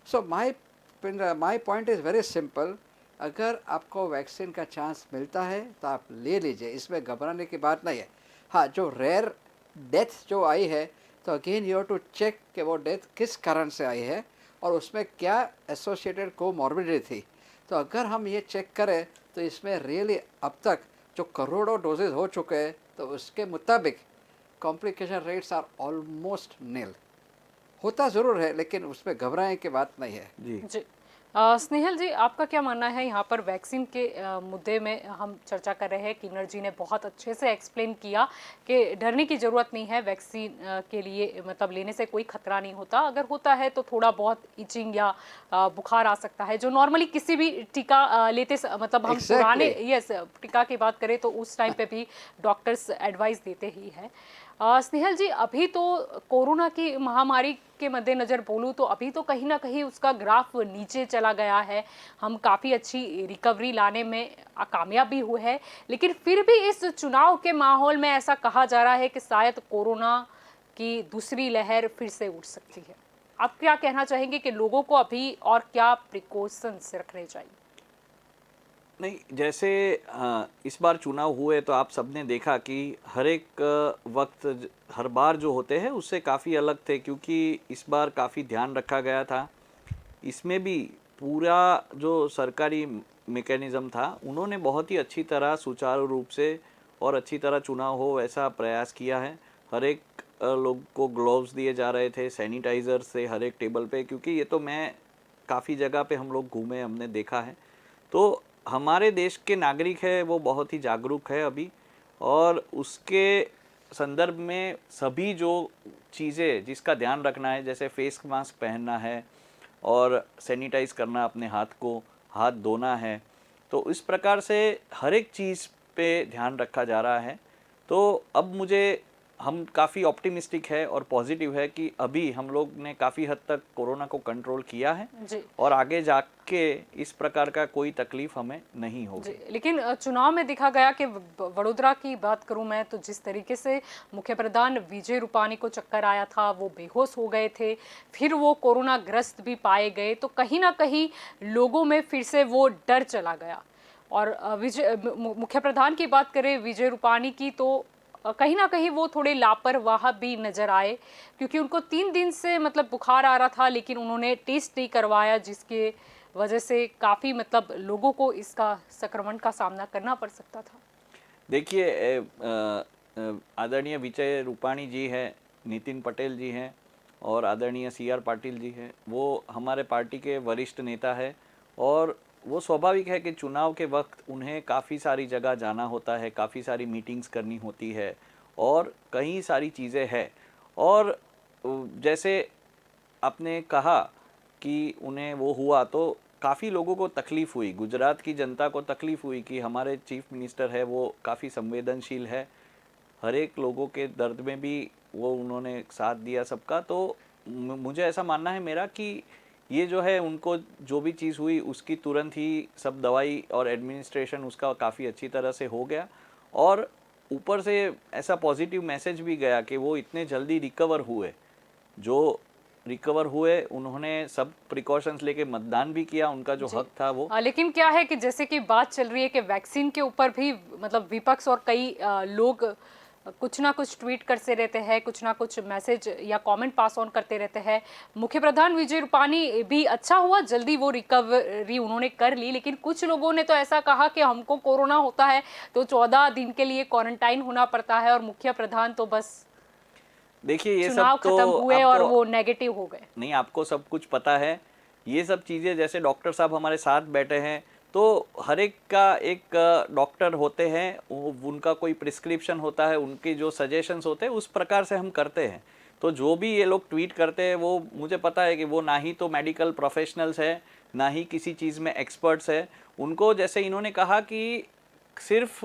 So my point is very simple, अगर आपको वैक्सीन का चांस मिलता है तो आप ले लीजिए, इसमें घबराने की बात नहीं है। हाँ, जो रेयर डेथ जो आई है तो again you have to check कि वो डेथ किस कारण से आई है और उसमें क्या एसोसिएटेड कोमॉर्बिडिटी थी। तो अगर हम ये चेक करें तो इसमें रियली अब तक जो करोड़ों डोजेज हो चुके हैं तो उसके मुताबिक complication rates are almost nil. होता ज़रूर है लेकिन उसमें घबराने की बात नहीं है। जी स्नेहल जी, आपका क्या मानना है यहाँ पर वैक्सीन के मुद्दे में हम चर्चा कर रहे हैं। किन्नर जी ने बहुत अच्छे से एक्सप्लेन किया कि डरने की ज़रूरत नहीं है, वैक्सीन के लिए मतलब लेने से कोई खतरा नहीं होता, अगर होता है तो थोड़ा बहुत इचिंग या बुखार आ सकता है, जो नॉर्मली किसी भी टीका मतलब हम पुराने टीका की बात करें तो उस टाइम पे भी डॉक्टर्स एडवाइस देते ही है। स्नेहल जी, अभी तो कोरोना की महामारी के मद्देनज़र बोलूँ तो अभी तो कहीं ना कहीं उसका ग्राफ नीचे चला गया है, हम काफ़ी अच्छी रिकवरी लाने में कामयाब भी हुए हैं, लेकिन फिर भी इस चुनाव के माहौल में ऐसा कहा जा रहा है कि शायद कोरोना की दूसरी लहर फिर से उठ सकती है। आप क्या कहना चाहेंगे कि लोगों को अभी और क्या प्रिकॉशंस रखने चाहिए? नहीं, जैसे इस बार चुनाव हुए तो आप सबने देखा कि हर एक वक्त हर बार जो होते हैं उससे काफ़ी अलग थे, क्योंकि इस बार काफ़ी ध्यान रखा गया था। इसमें भी पूरा जो सरकारी मैकेनिज़्म था उन्होंने बहुत ही अच्छी तरह सुचारू रूप से और अच्छी तरह चुनाव हो ऐसा प्रयास किया है। हर एक लोग को ग्लोव्स दिए जा रहे थे, सैनिटाइज़र से हर एक टेबल पे, क्योंकि ये तो मैं काफ़ी जगह पे हम लोग घूमे, हमने देखा है। तो हमारे देश के नागरिक है वो बहुत ही जागरूक है अभी, और उसके संदर्भ में सभी जो चीज़ें जिसका ध्यान रखना है, जैसे फेस मास्क पहनना है और सैनिटाइज करना, अपने हाथ को हाथ धोना है, तो इस प्रकार से हर एक चीज़ पे ध्यान रखा जा रहा है। तो अब हम काफ़ी ऑप्टिमिस्टिक है और पॉजिटिव है कि अभी हम लोग ने काफ़ी हद तक कोरोना को कंट्रोल किया है जी। और आगे जाके इस प्रकार का कोई तकलीफ हमें नहीं होगी। लेकिन चुनाव में देखा गया कि वडोदरा की बात करूं मैं तो जिस तरीके से मुख्य प्रधान विजय रूपानी को चक्कर आया था, वो बेहोश हो गए थे, फिर वो कोरोना ग्रस्त भी पाए गए, तो कहीं ना कहीं लोगों में फिर से वो डर चला गया। और मुख्य प्रधान की बात करें विजय रूपानी की, तो कहीं ना कहीं वो थोड़े लापरवाह भी नजर आए, क्योंकि उनको 3 दिन से मतलब बुखार आ रहा था लेकिन उन्होंने टेस्ट नहीं करवाया, जिसके वजह से काफ़ी मतलब लोगों को इसका संक्रमण का सामना करना पड़ सकता था। देखिए, आदरणीय विजय रूपाणी जी हैं, नितिन पटेल जी हैं और आदरणीय CR पाटिल जी हैं, वो हमारे पार्टी के वरिष्ठ नेता है, और वो स्वाभाविक है कि चुनाव के वक्त उन्हें काफ़ी सारी जगह जाना होता है, काफ़ी सारी मीटिंग्स करनी होती है और कई सारी चीज़ें हैं। और जैसे आपने कहा कि उन्हें वो हुआ तो काफ़ी लोगों को तकलीफ़ हुई, गुजरात की जनता को तकलीफ़ हुई कि हमारे चीफ मिनिस्टर है वो काफ़ी संवेदनशील है, हर एक लोगों के दर्द में भी वो उन्होंने साथ दिया सबका। तो मुझे ऐसा मानना है मेरा कि ये जो है उनको जो भी चीज़ हुई उसकी तुरंत ही सब दवाई और एडमिनिस्ट्रेशन उसका काफ़ी अच्छी तरह से हो गया, और ऊपर से ऐसा पॉजिटिव मैसेज भी गया कि वो इतने जल्दी रिकवर हुए, जो रिकवर हुए उन्होंने सब प्रिकॉशंस लेके मतदान भी किया, उनका जो हक था वो। लेकिन क्या है कि जैसे कि बात चल रही है कि वैक्सीन के ऊपर भी मतलब विपक्ष और कई लोग कुछ ना कुछ ट्वीट करते रहते हैं, कुछ ना कुछ मैसेज या कमेंट पास ऑन करते रहते हैं। मुख्य प्रधान विजय रूपानी भी अच्छा हुआ जल्दी वो रिकवरी उन्होंने कर ली, लेकिन कुछ लोगों ने तो ऐसा कहा कि हमको कोरोना होता है तो 14 दिन के लिए क्वारंटाइन होना पड़ता है, और मुख्य प्रधान तो बस देखिए ये चुनाव सब तो खत्म हुए और वो नेगेटिव हो गए। नहीं, आपको सब कुछ पता है, ये सब चीज़ें जैसे डॉक्टर साहब हमारे साथ बैठे हैं तो हर एक का एक डॉक्टर होते हैं, उनका कोई प्रिस्क्रिप्शन होता है, उनके जो सजेशंस होते हैं उस प्रकार से हम करते हैं। तो जो भी ये लोग ट्वीट करते हैं वो मुझे पता है कि वो ना ही तो मेडिकल प्रोफेशनल्स है, ना ही किसी चीज़ में एक्सपर्ट्स है। उनको जैसे इन्होंने कहा कि सिर्फ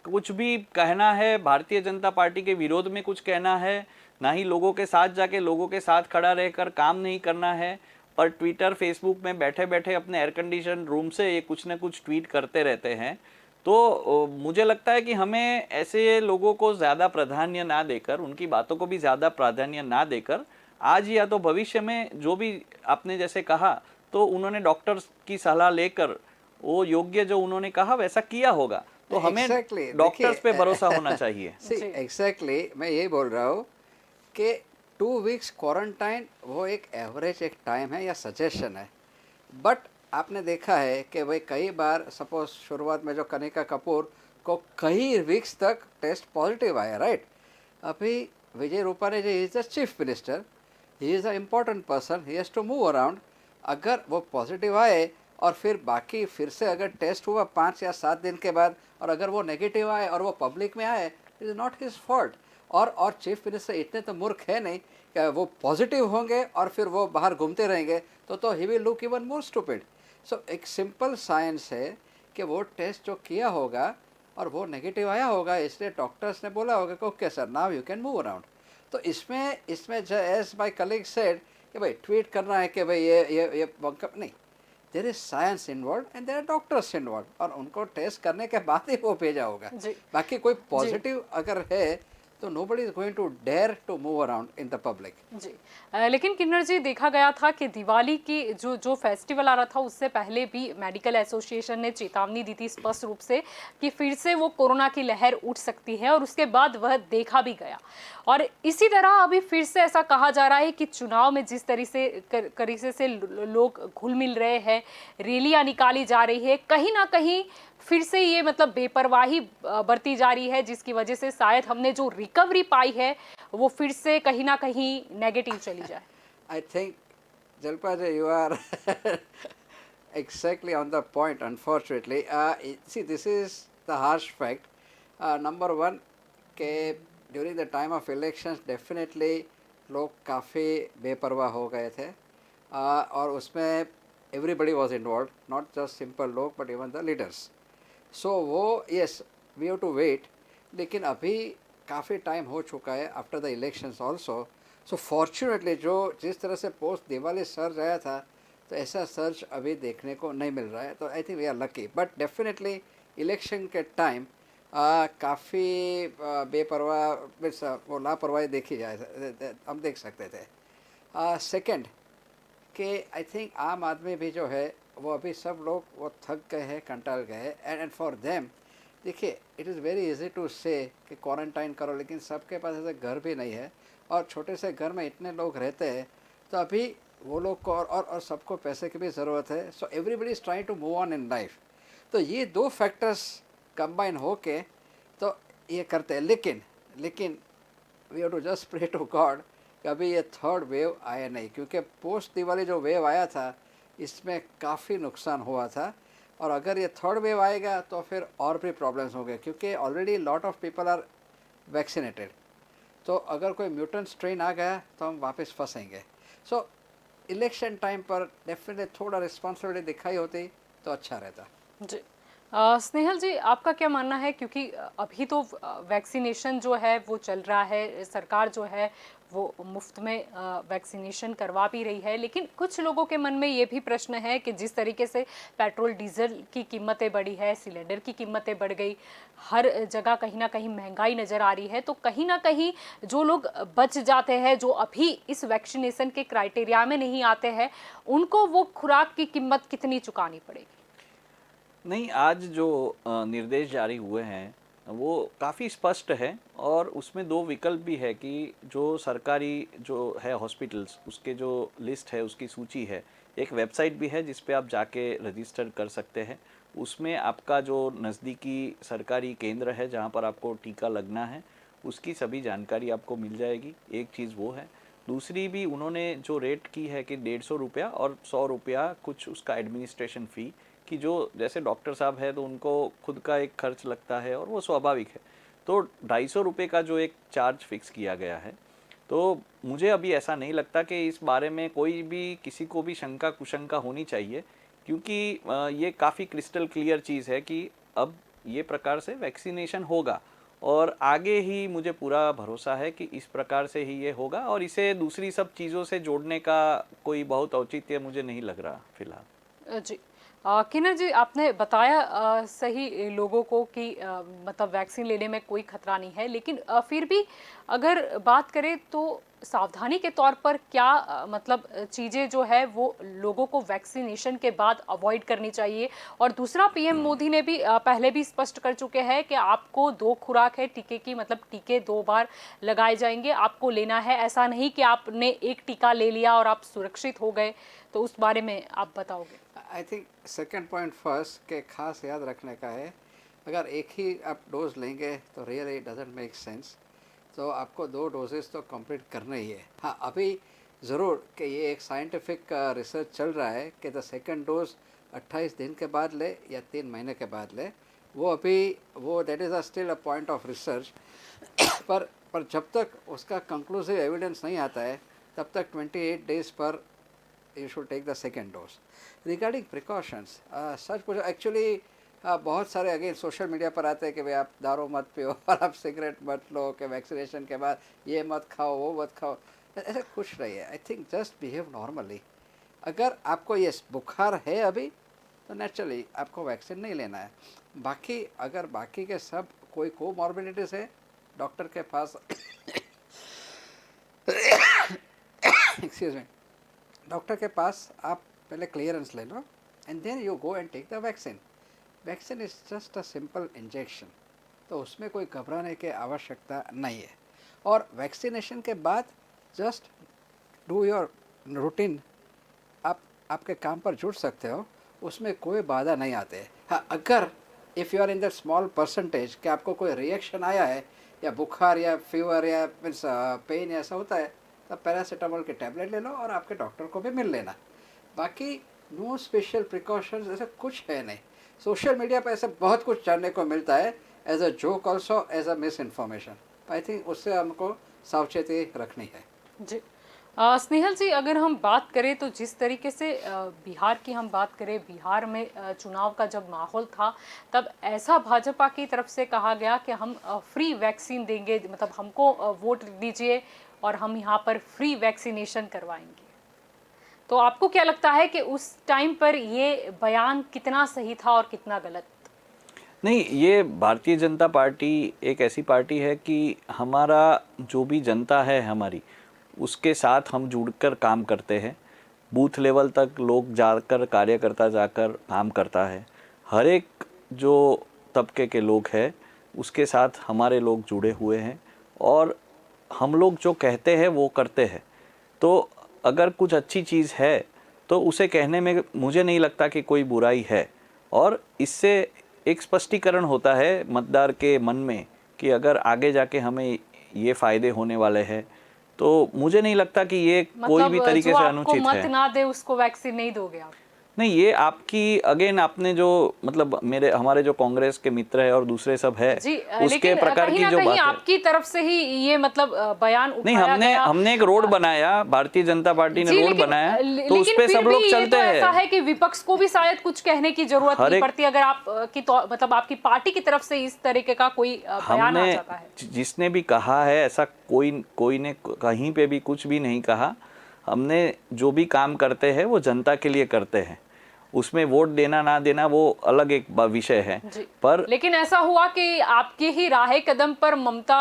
कुछ भी कहना है, भारतीय जनता पार्टी के विरोध में कुछ कहना है, ना ही लोगों के साथ जाके लोगों के साथ खड़ा रहकर काम नहीं करना है, और ट्विटर फेसबुक में बैठे बैठे अपने एयर कंडीशन रूम से ये कुछ ना कुछ ट्वीट करते रहते हैं। तो मुझे लगता है कि हमें ऐसे लोगों को ज़्यादा प्राधान्य ना देकर, उनकी बातों को भी ज़्यादा प्राधान्य ना देकर, आज या तो भविष्य में जो भी आपने जैसे कहा तो उन्होंने डॉक्टर्स की सलाह लेकर वो योग्य जो उन्होंने कहा वैसा किया होगा, तो हमें Exactly, डॉक्टर्स पे देखिए, भरोसा होना चाहिए। सी एग्जैक्टली मैं यही बोल रहा हूँ कि 2 वीक्स क्वारंटाइन वो एक एवरेज एक टाइम है या सजेशन है, बट आपने देखा है कि भाई कई बार सपोज शुरुआत में जो कनिका कपूर को कई वीक्स तक टेस्ट पॉजिटिव आया, राइट। अभी Vijay Rupani ji is the chief minister, he is a important person, he has to move around. अगर वो पॉजिटिव आए और फिर बाकी फिर से अगर टेस्ट हुआ 5 या 7 दिन के बाद और अगर वो नेगेटिव आए और वो पब्लिक में आए, it is not his fault. और चीफ मिनिस्टर इतने तो मूर्ख है नहीं कि वो पॉजिटिव होंगे और फिर वो बाहर घूमते रहेंगे, तो he will look even more stupid. So एक सिंपल साइंस है कि वो टेस्ट जो किया होगा और वो नेगेटिव आया होगा, इसलिए डॉक्टर्स ने बोला होगा कि okay sir, now you can move around. तो इसमें एज माय कलीग सेड कि भाई ट्वीट करना है कि भाई ये बंकअप नहीं, there is science involve and there are doctors involve, और उनको टेस्ट करने के बाद ही वो भेजा होगा। जी। बाकी कोई पॉजिटिव अगर है तो nobody is going to dare to move around in the public। जी लेकिन किन्नर जी, देखा गया था कि दिवाली की जो फेस्टिवल आ रहा था उससे पहले भी मेडिकल एसोसिएशन ने चेतावनी दी थी स्पष्ट रूप से कि फिर से वो कोरोना की लहर उठ सकती है, और उसके बाद वह देखा भी गया। और इसी तरह अभी फिर से ऐसा कहा जा रहा है कि चुनाव में जिस तरीके से लोग घुल मिल रहे हैं, रैलियां निकाली जा रही है, कहीं ना कहीं फिर से ये मतलब बेपरवाही बरती जा रही है, जिसकी वजह से शायद हमने जो रिकवरी पाई है वो फिर से कहीं ना कहीं नेगेटिव चली जाए। I think Jalpa ji, you are exactly on the point, unfortunately। See, this is the harsh fact। Number one, के during the time of elections definitely लोग काफ़ी बेपरवाह हो गए थे, और उसमें everybody was involved, not just simple लोग but even the leaders। सो वो yes we have to wait, लेकिन अभी काफ़ी टाइम हो चुका है after the elections also. So fortunately जो जिस तरह से पोस्ट दिवाली सर्ज आया था, तो ऐसा सर्च अभी देखने को नहीं मिल रहा है, तो I think we are lucky. But definitely election के टाइम काफ़ी बेपरवाह वो लापरवाही देखी जाए, हम देख सकते थे। सेकंड कि आई थिंक आम आदमी भी जो है वो अभी सब लोग वो थक गए हैं, कंटाल गए हैं, एंड फॉर देम देखिए it is very easy to say कि क्वारंटाइन करो, लेकिन सबके पास ऐसे घर भी नहीं है, और छोटे से घर में इतने लोग रहते हैं, तो अभी वो लोग को और सबको पैसे की भी ज़रूरत है। So everybody is trying to move on in life. तो ये 2 फैक्टर्स कंबाइन हो के तो ये करते हैं, लेकिन we have to just pray to God कि अभी ये थर्ड वेव आया नहीं, क्योंकि पोस्ट दिवाली जो वेव आया था इसमें काफ़ी नुकसान हुआ था, और अगर ये थर्ड वेव आएगा तो फिर और भी प्रॉब्लम्स होंगे, क्योंकि already lot of people are vaccinated. तो अगर कोई म्यूटेंट स्ट्रेन आ गया तो हम वापस फंसेंगे। सो इलेक्शन टाइम पर डेफिनेटली थोड़ा रिस्पॉन्सिबिलिटी दिखाई होती तो अच्छा रहता। जी स्नेहल जी, आपका क्या मानना है, क्योंकि अभी तो वैक्सीनेशन जो है वो चल रहा है, सरकार जो है वो मुफ्त में वैक्सीनेशन करवा भी रही है, लेकिन कुछ लोगों के मन में ये भी प्रश्न है कि जिस तरीके से पेट्रोल डीजल की कीमतें बढ़ी है, सिलेंडर की कीमतें बढ़ गई, हर जगह कहीं ना कहीं महंगाई नज़र आ रही है, तो कहीं ना कहीं जो लोग बच जाते हैं, जो अभी इस वैक्सीनेशन के क्राइटेरिया में नहीं आते हैं, उनको वो खुराक की कीमत कितनी चुकानी पड़ेगी? नहीं, आज जो निर्देश जारी हुए हैं वो काफ़ी स्पष्ट है, और उसमें 2 विकल्प भी है कि जो सरकारी जो है हॉस्पिटल्स, उसके जो लिस्ट है, उसकी सूची है, एक वेबसाइट भी है जिस पे आप जाके रजिस्टर कर सकते हैं। उसमें आपका जो नज़दीकी सरकारी केंद्र है जहाँ पर आपको टीका लगना है, उसकी सभी जानकारी आपको मिल जाएगी। एक चीज़ वो है। दूसरी भी उन्होंने जो रेट की है कि 150 रुपया और 100 रुपया कुछ उसका एडमिनिस्ट्रेशन फ़ी, कि जो जैसे डॉक्टर साहब है तो उनको खुद का एक खर्च लगता है और वो स्वाभाविक है, तो 250 रुपये का जो एक चार्ज फिक्स किया गया है। तो मुझे अभी ऐसा नहीं लगता कि इस बारे में कोई भी किसी को भी शंका कुशंका होनी चाहिए क्योंकि ये काफ़ी क्रिस्टल क्लियर चीज़ है कि अब ये प्रकार से वैक्सीनेशन होगा और आगे ही मुझे पूरा भरोसा है कि इस प्रकार से ही ये होगा और इसे दूसरी सब चीज़ों से जोड़ने का कोई बहुत औचित्य मुझे नहीं लग रहा फिलहाल। जी किन्नर जी, आपने बताया सही लोगों को कि मतलब वैक्सीन लेने में कोई खतरा नहीं है, लेकिन फिर भी अगर बात करें तो सावधानी के तौर पर क्या मतलब चीज़ें जो है वो लोगों को वैक्सीनेशन के बाद अवॉइड करनी चाहिए। और दूसरा, पीएम मोदी ने भी पहले भी स्पष्ट कर चुके हैं कि आपको 2 खुराक है टीके की, मतलब टीके 2 बार लगाए जाएंगे, आपको लेना है। ऐसा नहीं कि आपने एक टीका ले लिया और आप सुरक्षित हो गए। तो उस बारे में आप बताओगे? I think second point first के खास याद रखने का है, अगर एक ही आप डोज लेंगे तो रियली डजंट मेक सेंस, तो आपको 2 डोजेस तो कंप्लीट करने ही है। हाँ, अभी ज़रूर कि ये एक साइंटिफिक रिसर्च चल रहा है कि द सेकंड डोज 28 दिन के बाद ले या 3 महीने के बाद ले, वो अभी वो that is still a point of research. पर जब तक उसका कंक्लूसिव एविडेंस नहीं आता है तब तक 28 डेज पर you should take the second dose. Regarding precautions, सच पूछो एक्चुअली बहुत सारे अगेन सोशल मीडिया पर आते हैं कि भाई आप दारू मत पियो और आप सिगरेट मत लो, कि वैक्सीनेशन के बाद ये मत खाओ वो मत खाओ, ऐसा कुछ नहीं है। I think just behave normally. अगर आपको ये बुखार है अभी तो नेचुरली आपको वैक्सीन नहीं लेना है। बाकी अगर बाकी के सब कोई कोमॉर्बिडिटीज़ है, डॉक्टर के पास एक्सक्यूज मी, डॉक्टर के पास आप पहले क्लियरेंस ले लो and then you go and take the vaccine. Vaccine is just a simple injection, तो उसमें कोई घबराने की आवश्यकता नहीं है। और वैक्सीनेशन के बाद जस्ट डू योर रूटीन, आप आपके काम पर जुड़ सकते हो, उसमें कोई बाधा नहीं आते। हाँ, अगर if you are in the small percentage कि आपको कोई रिएक्शन आया है या बुखार या फीवर या मीन्स पेन ऐसा होता है, तब पैरासीटामोल के टैबलेट ले लो और आपके डॉक्टर को भी मिल लेना। बाकी नो स्पेशल प्रिकॉशंस ऐसा कुछ है नहीं। सोशल मीडिया पर ऐसा बहुत कुछ जानने को मिलता है as a joke also as a misinformation. I think उससे हमको सावचेती रखनी है। जी स्नेहल जी, अगर हम बात करें तो जिस तरीके से बिहार की हम बात करें, बिहार में चुनाव का जब माहौल था तब ऐसा भाजपा की तरफ से कहा गया कि हम फ्री वैक्सीन देंगे, मतलब हमको वोट दीजिए और हम यहाँ पर फ्री वैक्सीनेशन करवाएंगे। तो आपको क्या लगता है कि उस टाइम पर ये बयान कितना सही था और कितना गलत? नहीं, ये भारतीय जनता पार्टी एक ऐसी पार्टी है कि हमारा जो भी जनता है हमारी, उसके साथ हम जुड़कर काम करते हैं। बूथ लेवल तक लोग जाकर, कार्यकर्ता जाकर काम करता है। हर एक जो तबके के लोग हैं उसके साथ हमारे लोग जुड़े हुए हैं और हम लोग जो कहते हैं वो करते हैं। तो अगर कुछ अच्छी चीज़ है तो उसे कहने में मुझे नहीं लगता कि कोई बुराई है, और इससे एक स्पष्टीकरण होता है मतदार के मन में कि अगर आगे जाके हमें ये फ़ायदे होने वाले हैं, तो मुझे नहीं लगता कि ये कोई भी तरीके से अनुचित है। मत ना दे उसको वैक्सीन नहीं दोगे आप? नहीं, ये आपकी अगेन आपने जो मतलब हमारे जो कांग्रेस के मित्र है और दूसरे सब है उसके प्रकार की जो बात है, आपकी तरफ से ही ये मतलब बयान नहीं, उठाया गया। हमने एक रोड बनाया, भारतीय जनता पार्टी ने रोड बनाया, तो उस पे सब लोग चलते हैं। ऐसा है कि विपक्ष को भी शायद कुछ कहने की जरूरत नहीं पड़ती अगर आप की मतलब आपकी पार्टी की तरफ से इस तरीके का कोई बयान आ जाता है। जिसने भी कहा है ऐसा कोई ने कहीं पे भी कुछ भी नहीं कहा। हमने जो भी काम करते हैं वो जनता के लिए करते हैं, उसमें वोट देना ना देना वो अलग एक विषय है। पर लेकिन ऐसा हुआ कि आपके ही राह कदम पर ममता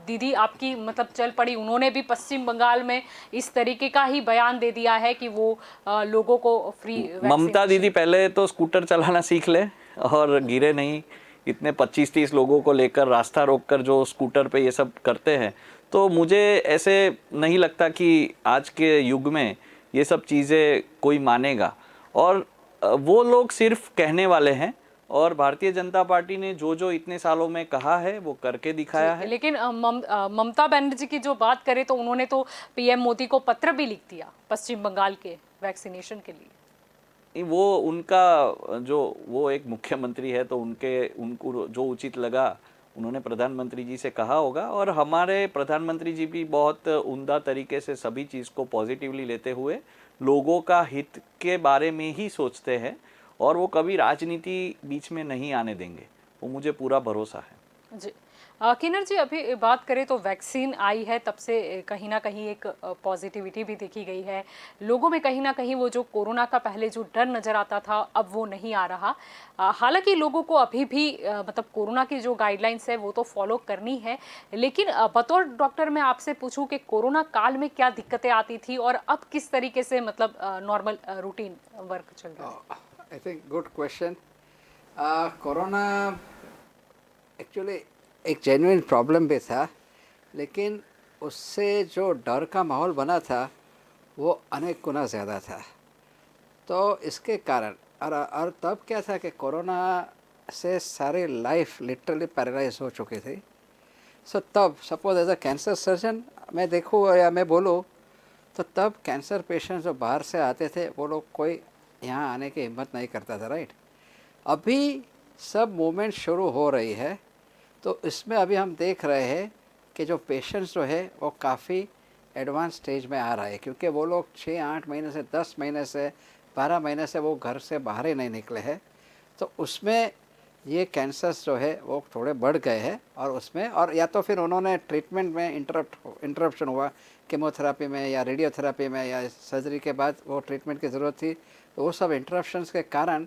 दीदी आपकी मतलब चल पड़ी, उन्होंने भी पश्चिम बंगाल में इस तरीके का ही बयान दे दिया है कि वो लोगों को फ्री। ममता दीदी पहले तो स्कूटर चलाना सीख ले और गिरे नहीं। इतने 25-30 लोगों को लेकर रास्ता रोककर जो स्कूटर पे ये सब करते हैं, तो मुझे ऐसे नहीं लगता कि आज के युग में ये सब चीज़ें कोई मानेगा। और वो लोग सिर्फ कहने वाले हैं, और भारतीय जनता पार्टी ने जो जो इतने सालों में कहा है वो करके दिखाया है। लेकिन ममता बनर्जी की जो बात करें तो उन्होंने तो पीएम मोदी को पत्र भी लिख दिया पश्चिम बंगाल के वैक्सीनेशन के लिए। वो उनका जो वो एक मुख्यमंत्री है तो उनको जो उचित लगा उन्होंने प्रधानमंत्री जी से कहा होगा, और हमारे प्रधानमंत्री जी भी बहुत उम्दा तरीके से सभी चीज़ को पॉजिटिवली लेते हुए लोगों का हित के बारे में ही सोचते हैं, और वो कभी राजनीति बीच में नहीं आने देंगे, वो मुझे पूरा भरोसा है। जी किन्नर जी, अभी बात करें तो वैक्सीन आई है तब से कहीं ना कहीं एक पॉजिटिविटी भी देखी गई है लोगों में। कहीं ना कहीं वो जो कोरोना का पहले जो डर नज़र आता था अब वो नहीं आ रहा। हालांकि लोगों को अभी भी मतलब कोरोना की जो गाइडलाइंस है वो तो फॉलो करनी है, लेकिन बतौर डॉक्टर मैं आपसे पूछूं कि कोरोना काल में क्या दिक्कतें आती थी और अब किस तरीके से मतलब नॉर्मल रूटीन वर्क चल रहा है? I think good question. Corona actually एक जेन्युइन प्रॉब्लम भी था, लेकिन उससे जो डर का माहौल बना था वो अनेक गुना ज़्यादा था। तो इसके कारण और तब क्या था कि कोरोना से सारी लाइफ लिटरली पैरालाइज हो चुकी थी। सो तब suppose as a cancer surgeon मैं देखूँ या मैं बोलूँ तो तब कैंसर पेशेंट्स जो बाहर से आते थे वो लोग कोई यहाँ आने की हिम्मत नहीं करता था, राइट। अभी सब मूवमेंट शुरू हो रही है, तो इसमें अभी हम देख रहे हैं कि जो पेशेंट्स जो है वो काफ़ी एडवांस स्टेज में आ रहा है, क्योंकि वो लोग 6-8 महीने से 10 महीने से 12 महीने से वो घर से बाहर ही नहीं निकले हैं। तो उसमें ये कैंसर्स जो है वो थोड़े बढ़ गए हैं, और उसमें और या तो फिर उन्होंने ट्रीटमेंट में इंटरप्शन हुआ, कीमोथेरेपी में या रेडियोथेरेपी में या सर्जरी के बाद वो ट्रीटमेंट की ज़रूरत थी, तो वो सब इंटरप्शंस के कारण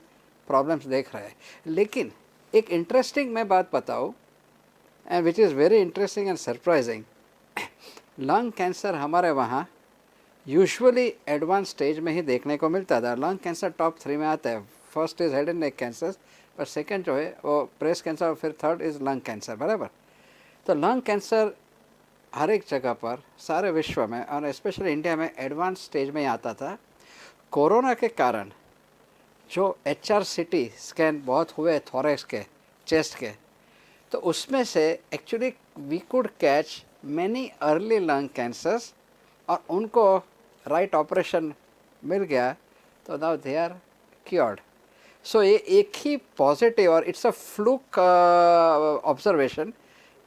प्रॉब्लम्स देख रहे हैं। लेकिन एक इंटरेस्टिंग मैं बात बताऊँ, and which is very interesting and surprising, lung cancer हमारे वहाँ यूजुअली एडवांस स्टेज में ही देखने को मिलता था। लंग कैंसर टॉप 3 में आता है। First is head and neck cancer, पर सेकंड जो है वो ब्रेस्ट कैंसर, और फिर थर्ड इज़ लंग कैंसर, बराबर। तो लंग कैंसर हर एक जगह पर सारे विश्व में और स्पेशली इंडिया में एडवांस स्टेज में ही आता था। कोरोना के कारण जो HRCT स्कैन बहुत हुए थोरेक्स के, चेस्ट के, तो उसमें से actually we could catch many early lung cancers, और उनको राइट ऑपरेशन मिल गया तो now they are cured. So ये एक ही पॉजिटिव, और इट्स अ फ्लूक ऑब्जर्वेशन,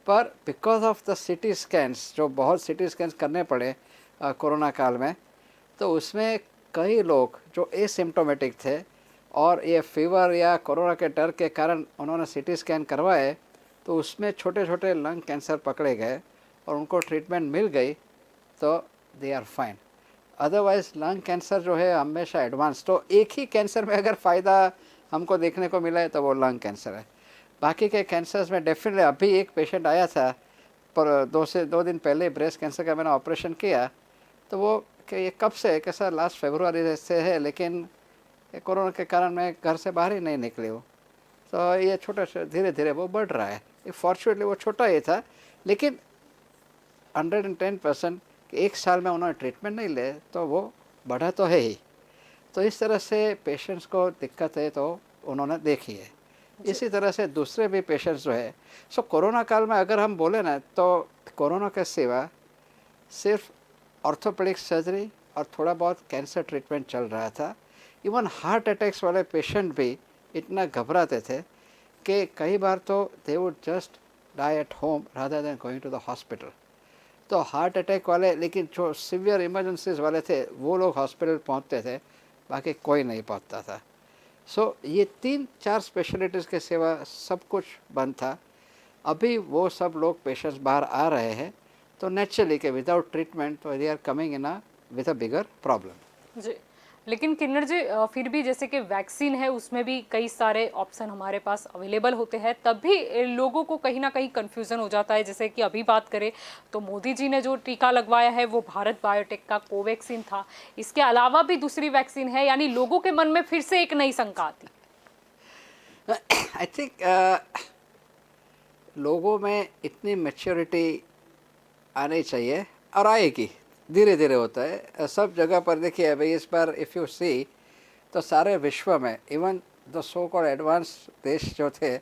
पर because of the CT scans, जो बहुत CT स्कैन्स करने पड़े कोरोना काल में, तो उसमें कई लोग जो एसिम्प्टोमेटिक थे और ये फीवर या कोरोना के डर के कारण उन्होंने CT स्कैन करवाए, तो उसमें छोटे छोटे लंग कैंसर पकड़े गए और उनको ट्रीटमेंट मिल गई, तो they are fine. Otherwise lung cancer जो है हमेशा एडवांस। तो एक ही कैंसर में अगर फ़ायदा हमको देखने को मिला है तो वो लंग कैंसर है। बाकी के कैंसर्स में डेफिनेटली, अभी एक पेशेंट आया था पर 2 दिन पहले ब्रेस्ट कैंसर का मैंने ऑपरेशन किया, तो वो कि ये कब से है कि सर लास्ट फरवरी से है, लेकिन कोरोना के कारण मैं घर से बाहर ही नहीं निकली हूँ। तो ये छोटा धीरे धीरे वो बढ़ रहा है। फॉर्चुनेटली वो छोटा ही था, लेकिन 110% कि एक साल में उन्होंने ट्रीटमेंट नहीं ले तो वो बढ़ा तो है ही। तो इस तरह से पेशेंट्स को दिक्कत है तो उन्होंने देखी है। इसी तरह से दूसरे भी पेशेंट्स जो है, सो कोरोना काल में अगर हम बोले ना, तो कोरोना के सिवा सिर्फ ऑर्थोपेडिक सर्जरी और थोड़ा बहुत कैंसर ट्रीटमेंट चल रहा था। इवन हार्ट अटैक्स वाले पेशेंट भी इतना घबराते थे कि कई बार तो they would just die at home rather than going to the hospital. तो हार्ट अटैक वाले, लेकिन जो सीवियर इमरजेंसीज वाले थे वो लोग हॉस्पिटल पहुंचते थे, बाकी कोई नहीं पहुंचता था। सो ये 3-4 स्पेशलिटीज़ के सिवा सब कुछ बंद था। अभी वो सब लोग पेशेंट्स बाहर आ रहे हैं, तो नेचुरली के विदाउट ट्रीटमेंट तो they are coming in with a bigger problem. जी, लेकिन किन्नर जी फिर भी जैसे कि वैक्सीन है उसमें भी कई सारे ऑप्शन हमारे पास अवेलेबल होते हैं, तब भी लोगों को कहीं ना कहीं कंफ्यूजन हो जाता है। जैसे कि अभी बात करें तो मोदी जी ने जो टीका लगवाया है वो भारत बायोटेक का कोवैक्सीन था, इसके अलावा भी दूसरी वैक्सीन है, यानी लोगों के मन में फिर से एक नई शंका आती। आई थिंक लोगों में इतनी मैच्योरिटी आनी चाहिए, और आएगी, धीरे धीरे होता है सब जगह पर। देखिए भाई, इस बार इफ़ यू सी तो सारे विश्व में even the so called advance देश जो थे,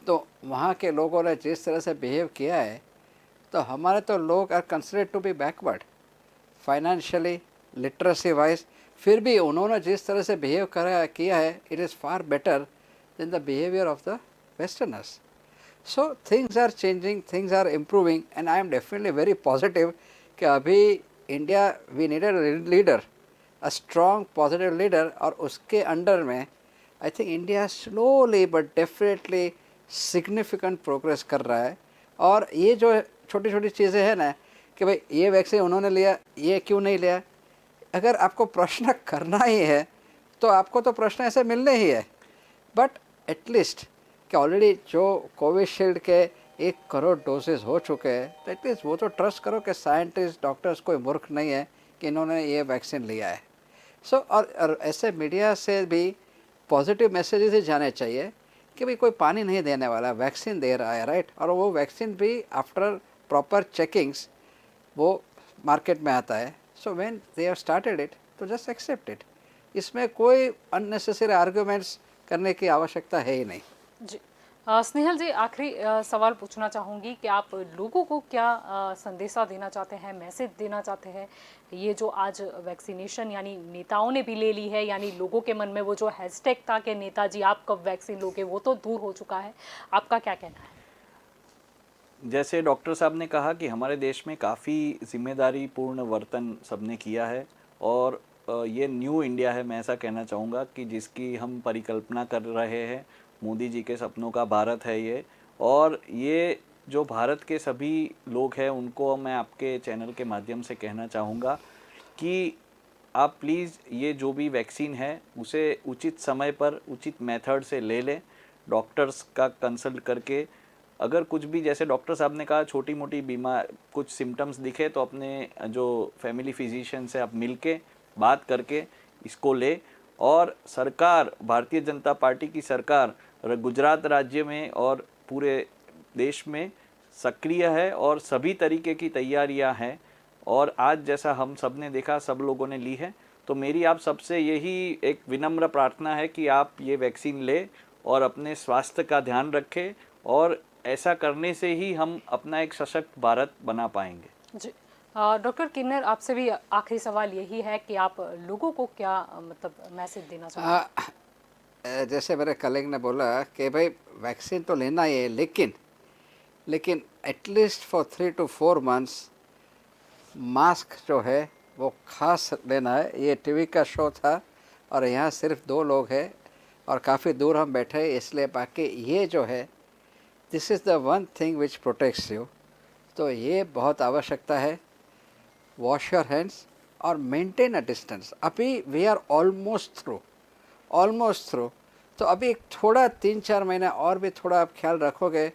तो वहाँ के लोगों ने जिस तरह से बिहेव किया है, तो हमारे तो लोग are considered to be backward financially, literacy wise, फिर भी उन्होंने जिस तरह से बिहेव किया है, it is far better than the behaviour of the westerners. So things are changing, things are improving, and I am definitely very positive कि अभी India we needed a leader, a strong positive leader, और उसके under में I think India slowly but definitely significant progress कर रहा है। और ये जो छोटी छोटी चीज़ें हैं ना कि भाई ये वैक्सीन उन्होंने लिया, ये क्यों नहीं लिया, अगर आपको प्रश्न करना ही है तो आपको तो प्रश्न ऐसे मिलने ही है। बट एटलीस्ट कि ऑलरेडी जो कोविशील्ड के 1 करोड़ डोजेज हो चुके हैं, तो एटलीस्ट वो तो ट्रस्ट करो कि साइंटिस्ट डॉक्टर्स कोई मूर्ख नहीं है कि इन्होंने ये वैक्सीन लिया है। सो और ऐसे मीडिया से भी पॉजिटिव मैसेजेस ही जाने चाहिए कि भाई कोई पानी नहीं देने वाला, वैक्सीन दे रहा है, राइट। और वो वैक्सीन भी आफ्टर प्रॉपर चेकिंग्स वो मार्केट में आता है। So when they have started it तो जस्ट एक्सेप्ट इट, इसमें कोई अननेसेसरी आर्ग्यूमेंट्स करने की आवश्यकता है ही नहीं। जी स्नेहल जी, आखिरी सवाल पूछना चाहूँगी कि आप लोगों को क्या संदेशा देना चाहते हैं, मैसेज देना चाहते हैं। ये जो आज वैक्सीनेशन यानी नेताओं ने भी ले ली है, यानी लोगों के मन में वो जो हैशटैग था कि नेताजी आप कब वैक्सीन लोगे, वो तो दूर हो चुका है। आपका क्या कहना है? जैसे डॉक्टर साहब ने कहा कि हमारे देश में काफ़ी जिम्मेदारीपूर्ण वर्तन सबने किया है और ये न्यू इंडिया है, मैं ऐसा कहना चाहूँगा कि जिसकी हम परिकल्पना कर रहे हैं। मोदी जी के सपनों का भारत है ये, और ये जो भारत के सभी लोग हैं उनको मैं आपके चैनल के माध्यम से कहना चाहूँगा कि आप प्लीज़ ये जो भी वैक्सीन है उसे उचित समय पर उचित मेथड से ले लें, डॉक्टर्स का कंसल्ट करके। अगर कुछ भी, जैसे डॉक्टर साहब ने कहा, छोटी मोटी बीमार कुछ सिम्टम्स दिखे तो अपने जो फैमिली फिजिशियन से आप मिल के बात करके इसको ले। और सरकार, भारतीय जनता पार्टी की सरकार गुजरात राज्य में और पूरे देश में सक्रिय है और सभी तरीके की तैयारियां हैं। और आज जैसा हम सब ने देखा, सब लोगों ने ली है, तो मेरी आप सबसे यही एक विनम्र प्रार्थना है कि आप ये वैक्सीन ले और अपने स्वास्थ्य का ध्यान रखें, और ऐसा करने से ही हम अपना एक सशक्त भारत बना पाएंगे। जी डॉक्टर किन्नर, आपसे भी आखिरी सवाल यही है कि आप लोगों को क्या मतलब मैसेज देना चाहते हैं? जैसे मेरे कलीग ने बोला कि भाई वैक्सीन तो लेना ही है, लेकिन at least for 3 to 4 months mask जो है वो खास लेना है। ये टीवी का शो था और यहाँ सिर्फ 2 लोग हैं और काफ़ी दूर हम बैठे हैं, इसलिए बाकी ये जो है this is the one thing which protects you. तो ये बहुत आवश्यकता है। वॉश योर हैंड्स और मेंटेन अ डिस्टेंस। अभी वी आर ऑलमोस्ट थ्रू, तो अभी थोड़ा 3-4 महीने और भी थोड़ा आप ख्याल रखोगे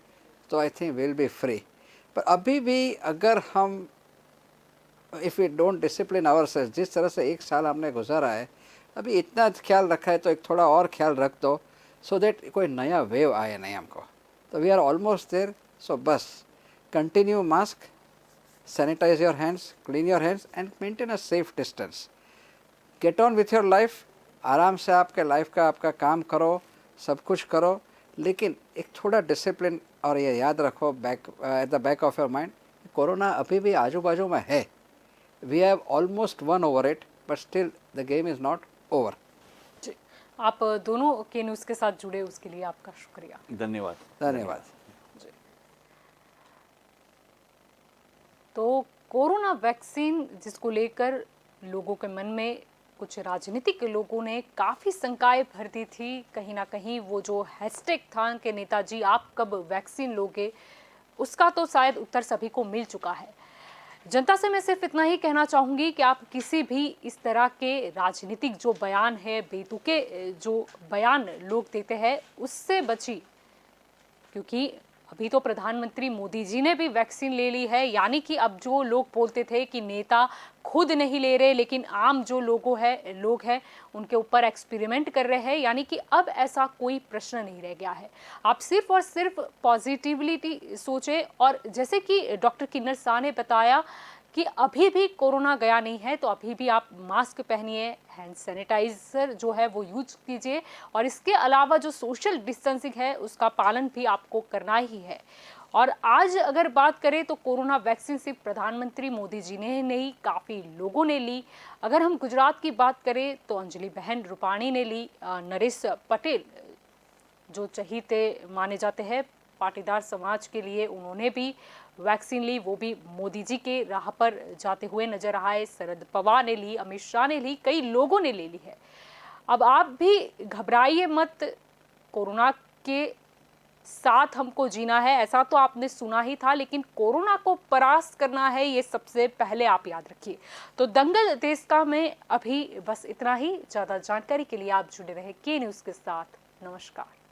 तो I think will be free. पर अभी भी अगर हम if we don't discipline ourselves, जिस तरह से 1 साल हमने गुजारा है, अभी इतना ख्याल रखा है तो एक थोड़ा और ख्याल रख दो, सो दैट कोई नया वेव आए नहीं हमको। तो we are almost there. So बस continue mask, sanitize your hands, clean your hands and maintain a safe distance. Get on with your life. आराम से आपके लाइफ का आपका काम करो, सब कुछ करो, लेकिन एक थोड़ा डिसिप्लिन। और ये याद रखो at the back of your mind, corona अभी भी आजू बाजू में है। We have almost won over it, but still the game is not over. जी, आप दोनों के न्यूज़ के साथ जुड़े उसके लिए आपका शुक्रिया। धन्यवाद। धन्यवाद। तो कोरोना वैक्सीन जिसको लेकर लोगों के मन में कुछ राजनीतिक लोगों ने काफ़ी शंकाएं भर दी थी। कहीं ना कहीं वो जो हैशटैग था कि नेताजी आप कब वैक्सीन लोगे, उसका तो शायद उत्तर सभी को मिल चुका है। जनता से मैं सिर्फ इतना ही कहना चाहूँगी कि आप किसी भी इस तरह के राजनीतिक जो बयान है, बेतुके जो बयान लोग देते हैं, उससे बची, क्योंकि अभी तो प्रधानमंत्री मोदी जी ने भी वैक्सीन ले ली है। यानी कि अब जो लोग बोलते थे कि नेता खुद नहीं ले रहे लेकिन आम जो लोग हैं उनके ऊपर एक्सपेरिमेंट कर रहे हैं, यानी कि अब ऐसा कोई प्रश्न नहीं रह गया है। आप सिर्फ और सिर्फ पॉजिटिविटी सोचें। और जैसे कि डॉक्टर किन्नर शाह ने बताया कि अभी भी कोरोना गया नहीं है, तो अभी भी आप मास्क पहनिए, हैंड सैनिटाइज़र जो है वो यूज कीजिए, और इसके अलावा जो सोशल डिस्टेंसिंग है उसका पालन भी आपको करना ही है। और आज अगर बात करें तो कोरोना वैक्सीन सिर्फ प्रधानमंत्री मोदी जी ने नहीं, काफ़ी लोगों ने ली। अगर हम गुजरात की बात करें तो अंजलि बहन रूपाणी ने ली, नरेश पटेल जो चहीते माने जाते हैं पाटीदार समाज के लिए उन्होंने भी वैक्सीन ली, वो भी मोदी जी के राह पर जाते हुए नजर आए। शरद पवार ने ली, अमित शाह ने ली, कई लोगों ने ले ली है। अब आप भी घबराइए मत, कोरोना के साथ हमको जीना है, ऐसा तो आपने सुना ही था, लेकिन कोरोना को परास्त करना है, ये सबसे पहले आप याद रखिए। तो दंगल देश का में अभी बस इतना ही। ज्यादा जानकारी के लिए आप जुड़े रहे के न्यूज़ के साथ। नमस्कार।